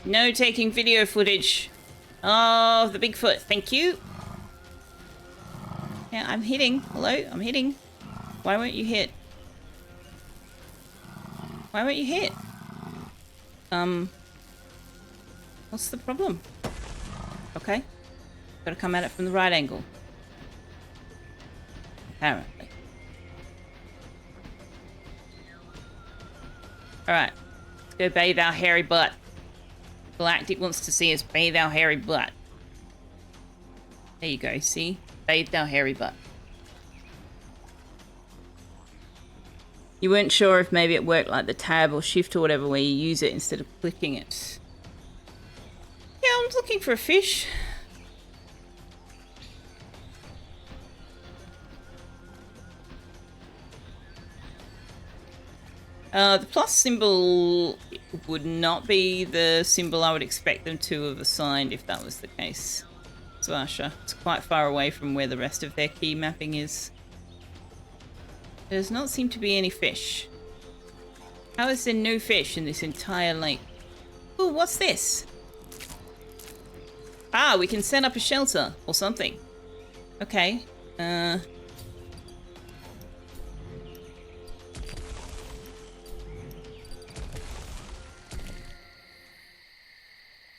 No taking video footage of the Bigfoot. Thank you. Yeah, I'm hitting. Hello? I'm hitting. Why won't you hit? Why won't you hit? What's the problem? Okay. Gotta come at it from the right angle. Apparently. Alright. Let's go bathe our hairy butt. Galactic wants to see us bathe our hairy butt. There you go, see? Bathed our hairy butt. You weren't sure if maybe it worked like the tab or shift or whatever where you use it instead of clicking it. Yeah, I'm looking for a fish. The plus symbol would not be the symbol I would expect them to have assigned if that was the case. Sasha, it's quite far away from where the rest of their key mapping is. There does not seem to be any fish. How is there no fish in this entire lake? Oh, what's this? Ah, we can set up a shelter or something. Okay.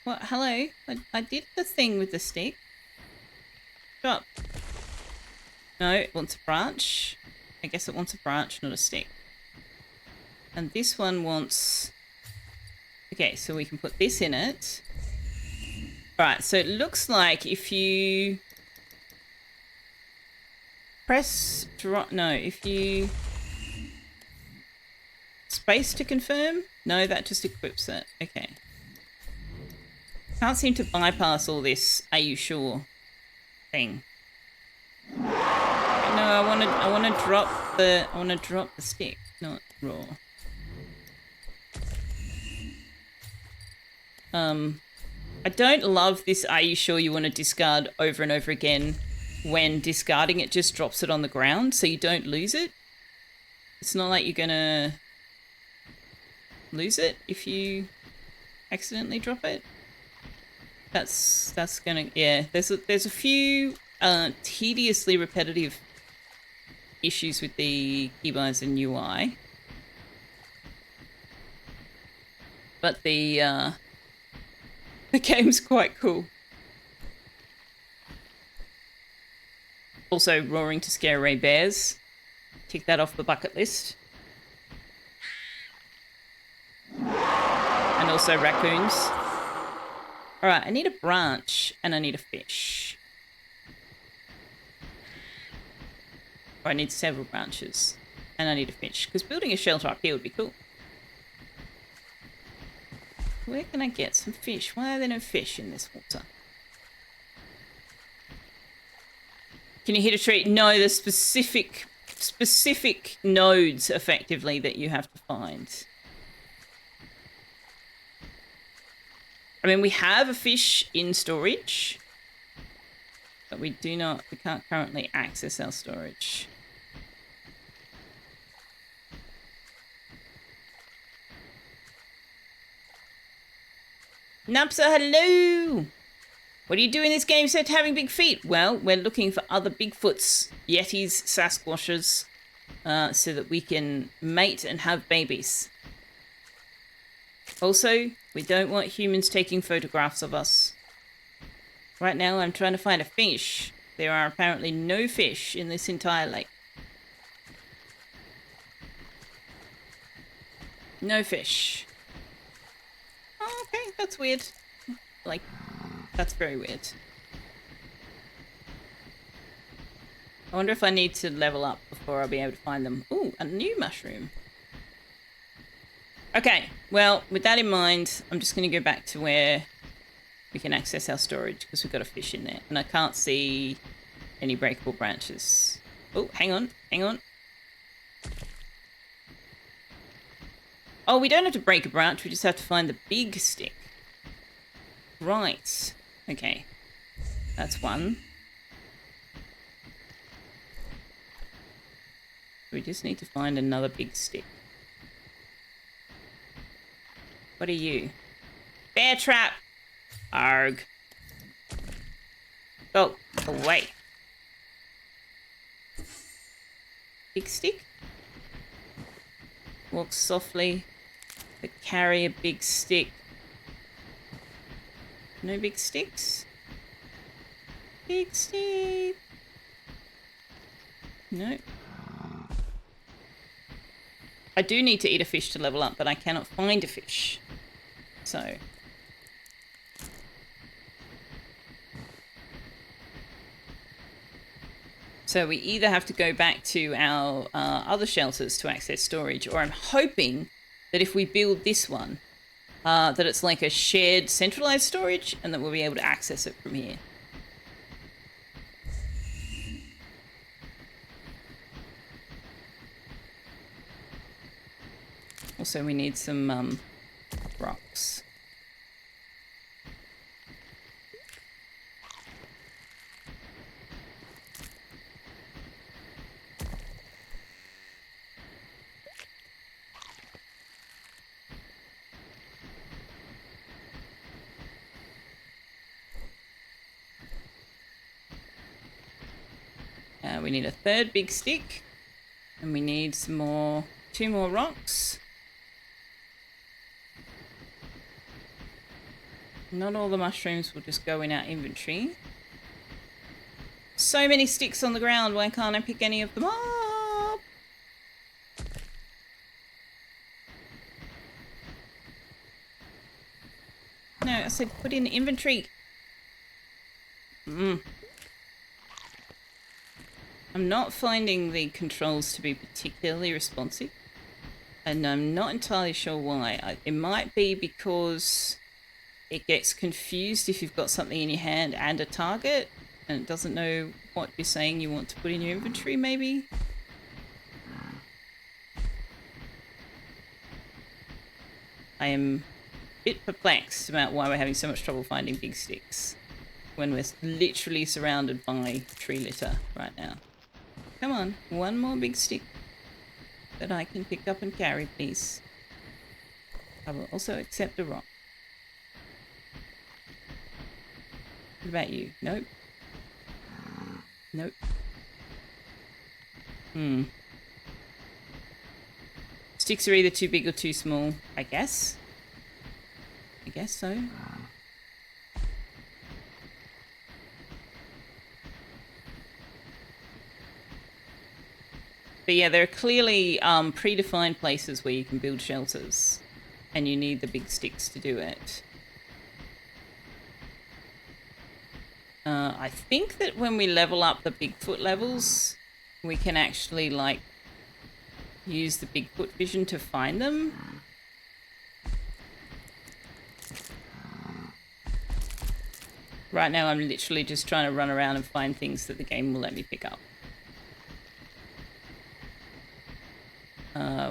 What? Hello? I did the thing with the stick. Drop. No, it wants a branch. I guess it wants a branch, not a stick. And this one wants... Okay, so we can put this in it. Right, so it looks like if you... Press... Drop... No, if you... Space to confirm? No, that just equips it. Okay. Can't seem to bypass all this "are you sure" thing. No, I want to drop the stick, not raw. I don't love this "are you sure" you want to discard over and over again. When discarding it just drops it on the ground so you don't lose it. It's not like you're gonna lose it if you accidentally drop it. That's gonna, yeah, there's a few tediously repetitive issues with the keybinds and UI. But the game's quite cool. Also, roaring to scare away bears. Tick that off the bucket list. And also raccoons. Alright, I need a branch and I need a fish. Or I need several branches. And I need a fish. Because building a shelter up here would be cool. Where can I get some fish? Why are there no fish in this water? Can you hit a tree? No, the specific nodes, effectively, that you have to find. I mean, we have a fish in storage. But we can't currently access our storage. Napsa, hello! What are you doing in this game set having big feet? Well, we're looking for other Bigfoots, Yetis, Sasquatches, so that we can mate and have babies. Also, we don't want humans taking photographs of us. Right now, I'm trying to find a fish. There are apparently no fish in this entire lake. No fish. Oh, okay, that's weird. Like, that's very weird. I wonder if I need to level up before I'll be able to find them. Ooh, a new mushroom. Okay, well, with that in mind, I'm just going to go back to where we can access our storage because we've got a fish in there. And I can't see any breakable branches. Oh, hang on. Oh, we don't have to break a branch. We just have to find the big stick. Right. Okay. That's one. We just need to find another big stick. What are you? Bear trap! Arg. Go away. Big stick? Walk softly, but carry a big stick. No big sticks? Big stick. No. I do need to eat a fish to level up, but I cannot find a fish. So we either have to go back to our other shelters to access storage, or I'm hoping that if we build this one, that it's like a shared centralized storage and that we'll be able to access it from here. Also, we need some rocks. We need a third big stick, and we need two more rocks. Not all the mushrooms will just go in our inventory. So many sticks on the ground, why can't I pick any of them up? No, I said put in inventory. I'm not finding the controls to be particularly responsive, and I'm not entirely sure why. It might be because it gets confused if you've got something in your hand and a target, and it doesn't know what you're saying you want to put in your inventory, maybe? I am a bit perplexed about why we're having so much trouble finding big sticks when we're literally surrounded by tree litter right now. Come on, one more big stick that I can pick up and carry, please. I will also accept a rock. What about you? Nope. Nope. Sticks are either too big or too small, I guess. I guess so. But yeah, there are clearly predefined places where you can build shelters, and you need the big sticks to do it. I think that when we level up the Bigfoot levels, we can actually, like, use the Bigfoot vision to find them. Right now, I'm literally just trying to run around and find things that the game will let me pick up.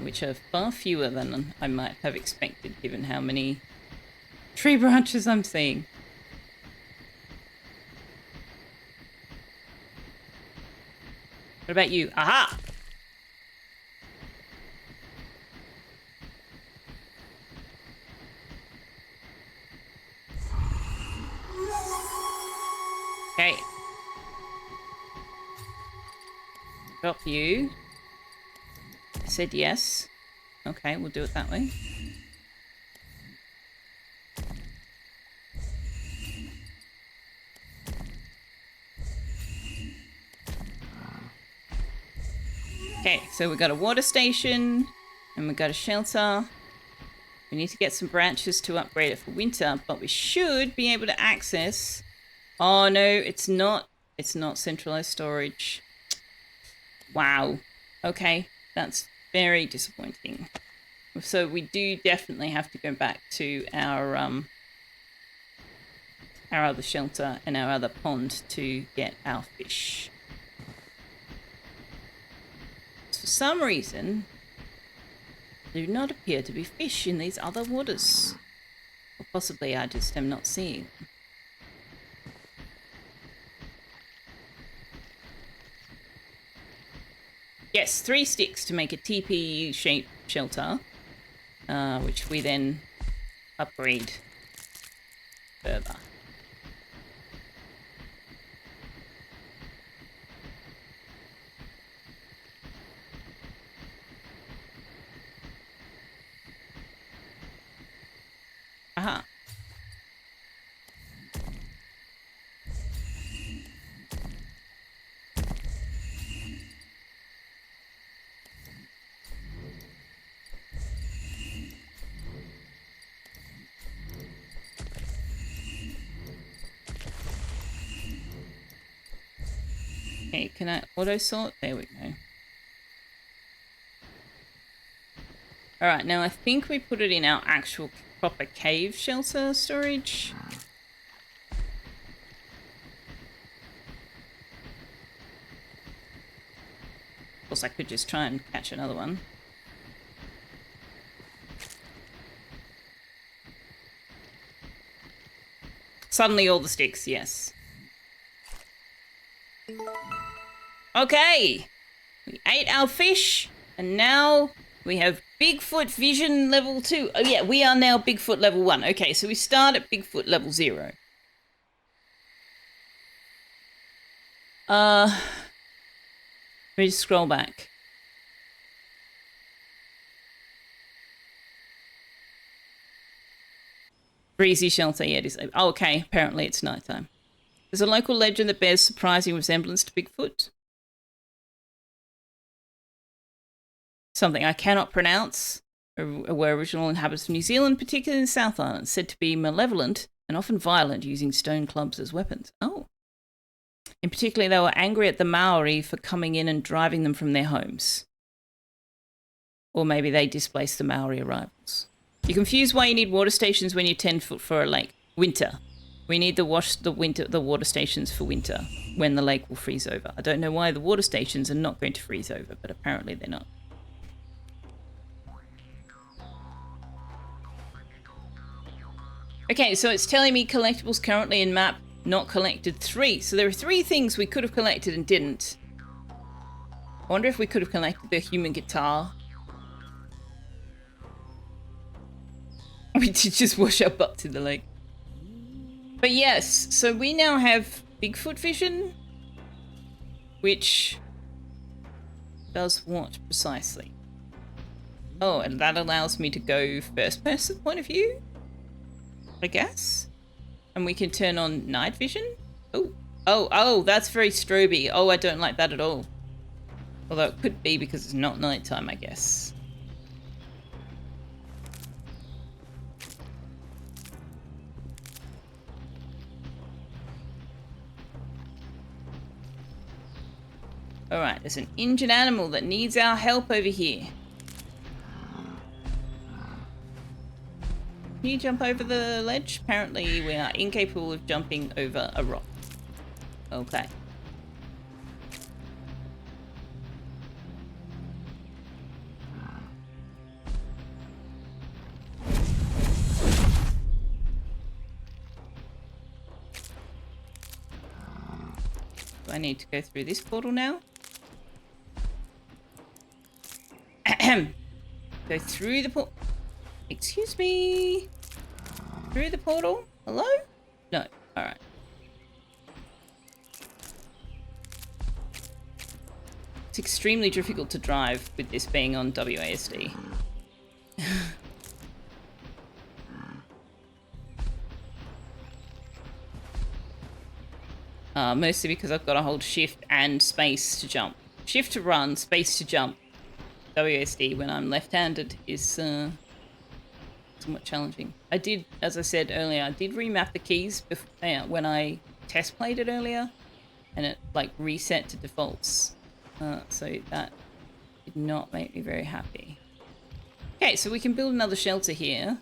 Which are far fewer than I might have expected, given how many tree branches I'm seeing. What about you? Aha! Okay. Drop you. Said yes. Okay, we'll do it that way. Okay, so we got a water station and we got a shelter. We need to get some branches to upgrade it for winter, but we should be able to access... Oh no, it's not. It's not centralized storage. Wow. Okay, that's very disappointing. So we do definitely have to go back to our other shelter and our other pond to get our fish. For some reason, there do not appear to be fish in these other waters. Or possibly I just am not seeing them. Yes, 3 sticks to make a TPU-shaped shelter, which we then upgrade further. Aha. Okay, can I auto sort? There we go. Alright, now I think we put it in our actual proper cave shelter storage. Of course, I could just try and catch another one. Suddenly all the sticks, yes. Okay! We ate our fish, and now we have Bigfoot Vision level 2. Oh yeah, we are now Bigfoot level 1. Okay, so we start at Bigfoot level 0. Let me just scroll back. Breezy shelter, yeah, it is. Oh, okay, apparently it's nighttime. There's a local legend that bears surprising resemblance to Bigfoot. Something I cannot pronounce, were original inhabitants of New Zealand, particularly in the South Island, said to be malevolent and often violent, using stone clubs as weapons. Oh. In particular, they were angry at the Maori for coming in and driving them from their homes. Or maybe they displaced the Maori arrivals. You're confused why you need water stations when you're 10 foot for a lake. Winter. We need the water stations for winter, when the lake will freeze over. I don't know why the water stations are not going to freeze over, but apparently they're not. Okay, so it's telling me collectibles currently in map not collected 3. So there are 3 things we could have collected and didn't. I wonder if we could have collected the human guitar. We did just wash up to the lake. But yes, so we now have Bigfoot vision, which does what precisely? Oh, and that allows me to go first person point of view, I guess. And we can turn on night vision. Oh, that's very stroby. Oh, I don't like that at all. Although it could be because it's not nighttime, I guess. Alright, there's an injured animal that needs our help over here. Can you jump over the ledge? Apparently we are incapable of jumping over a rock. Okay. Do I need to go through this portal now? Go through the portal. Excuse me. Through the portal? Hello? No. Alright. It's extremely difficult to drive with this being on WASD. Mostly because I've got to hold shift and space to jump. Shift to run, space to jump. WASD when I'm left-handed is somewhat challenging. I did, as I said earlier, I did remap the keys when I test played it earlier, and it like reset to defaults. So that did not make me very happy. Okay, so we can build another shelter here.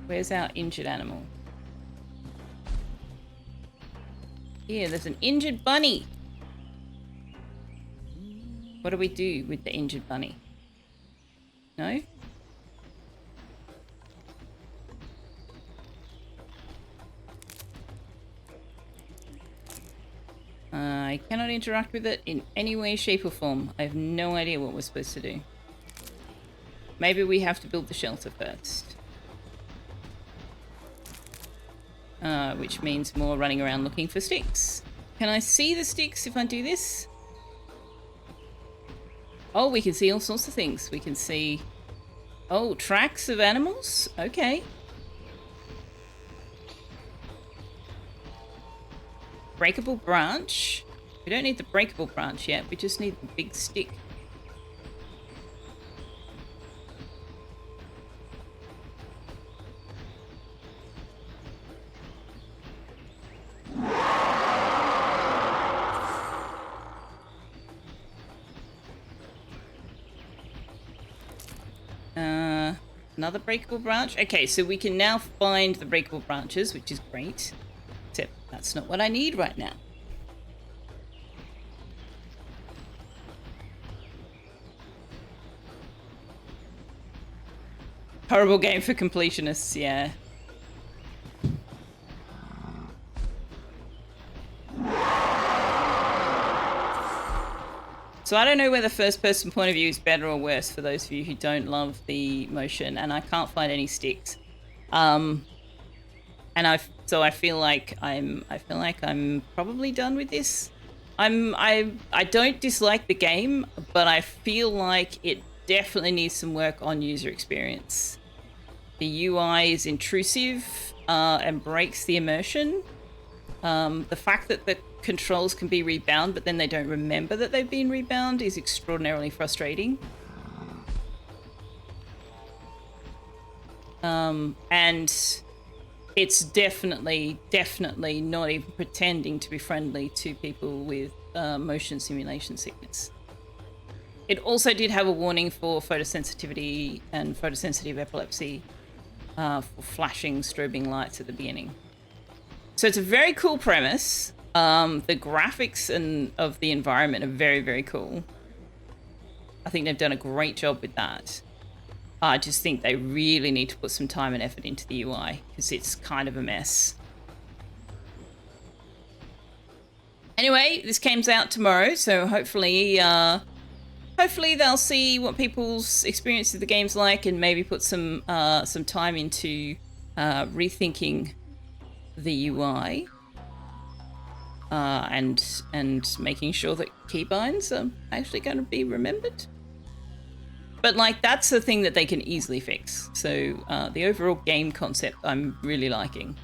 Where's our injured animal? Here, there's an injured bunny. What do we do with the injured bunny? No? I cannot interact with it in any way, shape, or form. I have no idea what we're supposed to do. Maybe we have to build the shelter first. Which means more running around looking for sticks. Can I see the sticks if I do this? Oh, we can see all sorts of things. We can see... Oh, tracks of animals? Okay. Breakable branch. We don't need the breakable branch yet. We just need the big stick. Another breakable branch. Okay, so we can now find the breakable branches, which is great. Except that's not what I need right now. Horrible game for completionists, yeah. So I don't know whether first-person point of view is better or worse for those of you who don't love the motion, and I can't find any sticks. And so I feel like I'm probably done with this. I don't dislike the game, but I feel like it definitely needs some work on user experience. The UI is intrusive and breaks the immersion. The fact that the controls can be rebound, but then they don't remember that they've been rebound is extraordinarily frustrating. And it's definitely not even pretending to be friendly to people with motion simulation sickness. It also did have a warning for photosensitivity and photosensitive epilepsy for flashing strobing lights at the beginning. So it's a very cool premise. The graphics of the environment are very, very cool. I think they've done a great job with that. I just think they really need to put some time and effort into the UI because it's kind of a mess. Anyway, this comes out tomorrow, so hopefully they'll see what people's experience of the game's like and maybe put some time into rethinking the UI. And making sure that keybinds are actually going to be remembered. But like that's the thing that they can easily fix. So the overall game concept I'm really liking.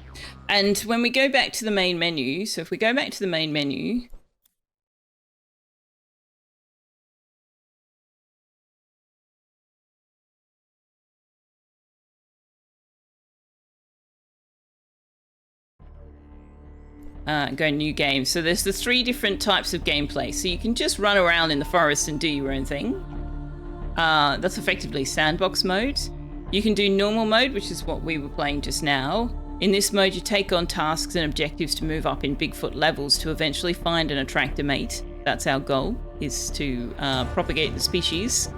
And when we go back to the main menu, so if we go back to the main menu, go new game. So there's the 3 different types of gameplay. So you can just run around in the forest and do your own thing. That's effectively sandbox mode. You can do normal mode, which is what we were playing just now. In this mode, you take on tasks and objectives to move up in Bigfoot levels to eventually find and attract a mate. That's our goal, is to propagate the species.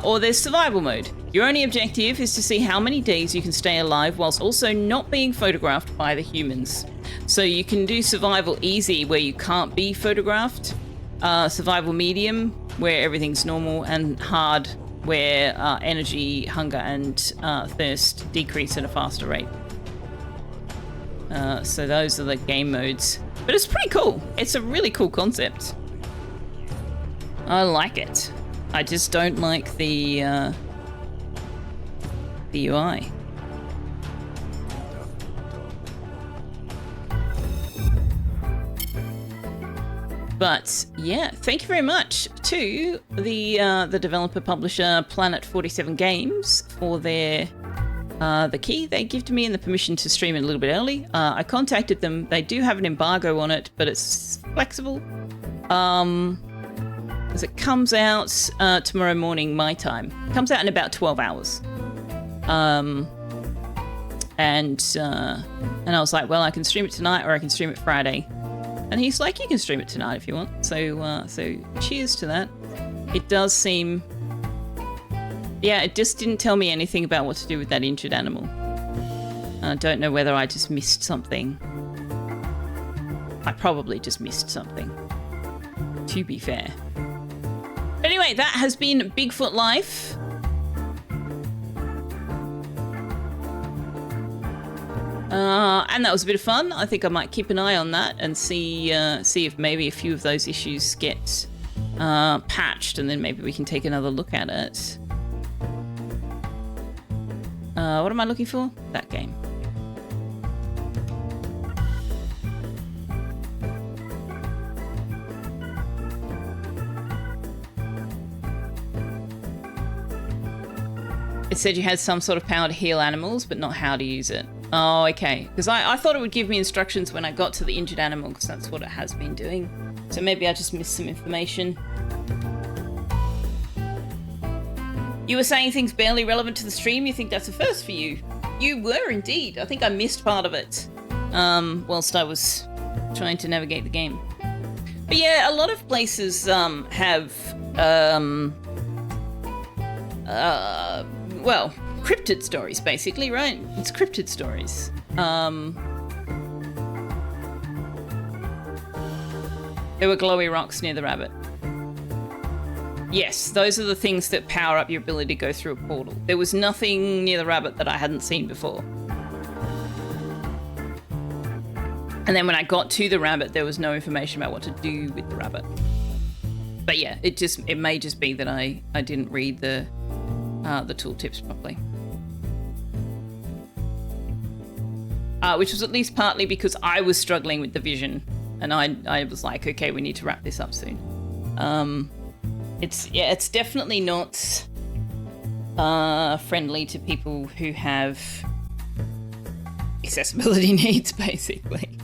Or there's survival mode. Your only objective is to see how many days you can stay alive whilst also not being photographed by the humans. So you can do survival easy, where you can't be photographed, survival medium, where everything's normal, and hard, where energy, hunger, and thirst decrease at a faster rate. So those are the game modes. But it's pretty cool. It's a really cool concept. I like it. I just don't like the UI. But yeah, thank you very much to the developer publisher Planet 47 Games for their the key they gifted me and the permission to stream it a little bit early. I contacted them. They do have an embargo on it, but it's flexible. As it comes out tomorrow morning my time. It comes out in about 12 hours. And I was like, well, I can stream it tonight or I can stream it Friday. And he's like, you can stream it tonight if you want. So cheers to that. It does seem... Yeah, it just didn't tell me anything about what to do with that injured animal. I don't know whether I just missed something. I probably just missed something, to be fair. Anyway, that has been Bigfoot Life. And that was a bit of fun. I think I might keep an eye on that and see if maybe a few of those issues get patched, and then maybe we can take another look at it. What am I looking for? That game. It said you had some sort of power to heal animals, but not how to use it. Oh, okay. Because I thought it would give me instructions when I got to the injured animal, because that's what it has been doing. So maybe I just missed some information. You were saying things barely relevant to the stream. You think that's a first for you? You were indeed. I think I missed part of it whilst I was trying to navigate the game. But yeah, a lot of places have well, cryptid stories, basically, right? It's cryptid stories. There were glowy rocks near the rabbit. Yes, those are the things that power up your ability to go through a portal. There was nothing near the rabbit that I hadn't seen before. And then when I got to the rabbit, there was no information about what to do with the rabbit. But yeah, it may just be that I didn't read the tooltips properly. Which was at least partly because I was struggling with the vision, and I was like, okay, we need to wrap this up soon. It's definitely not friendly to people who have accessibility needs, basically.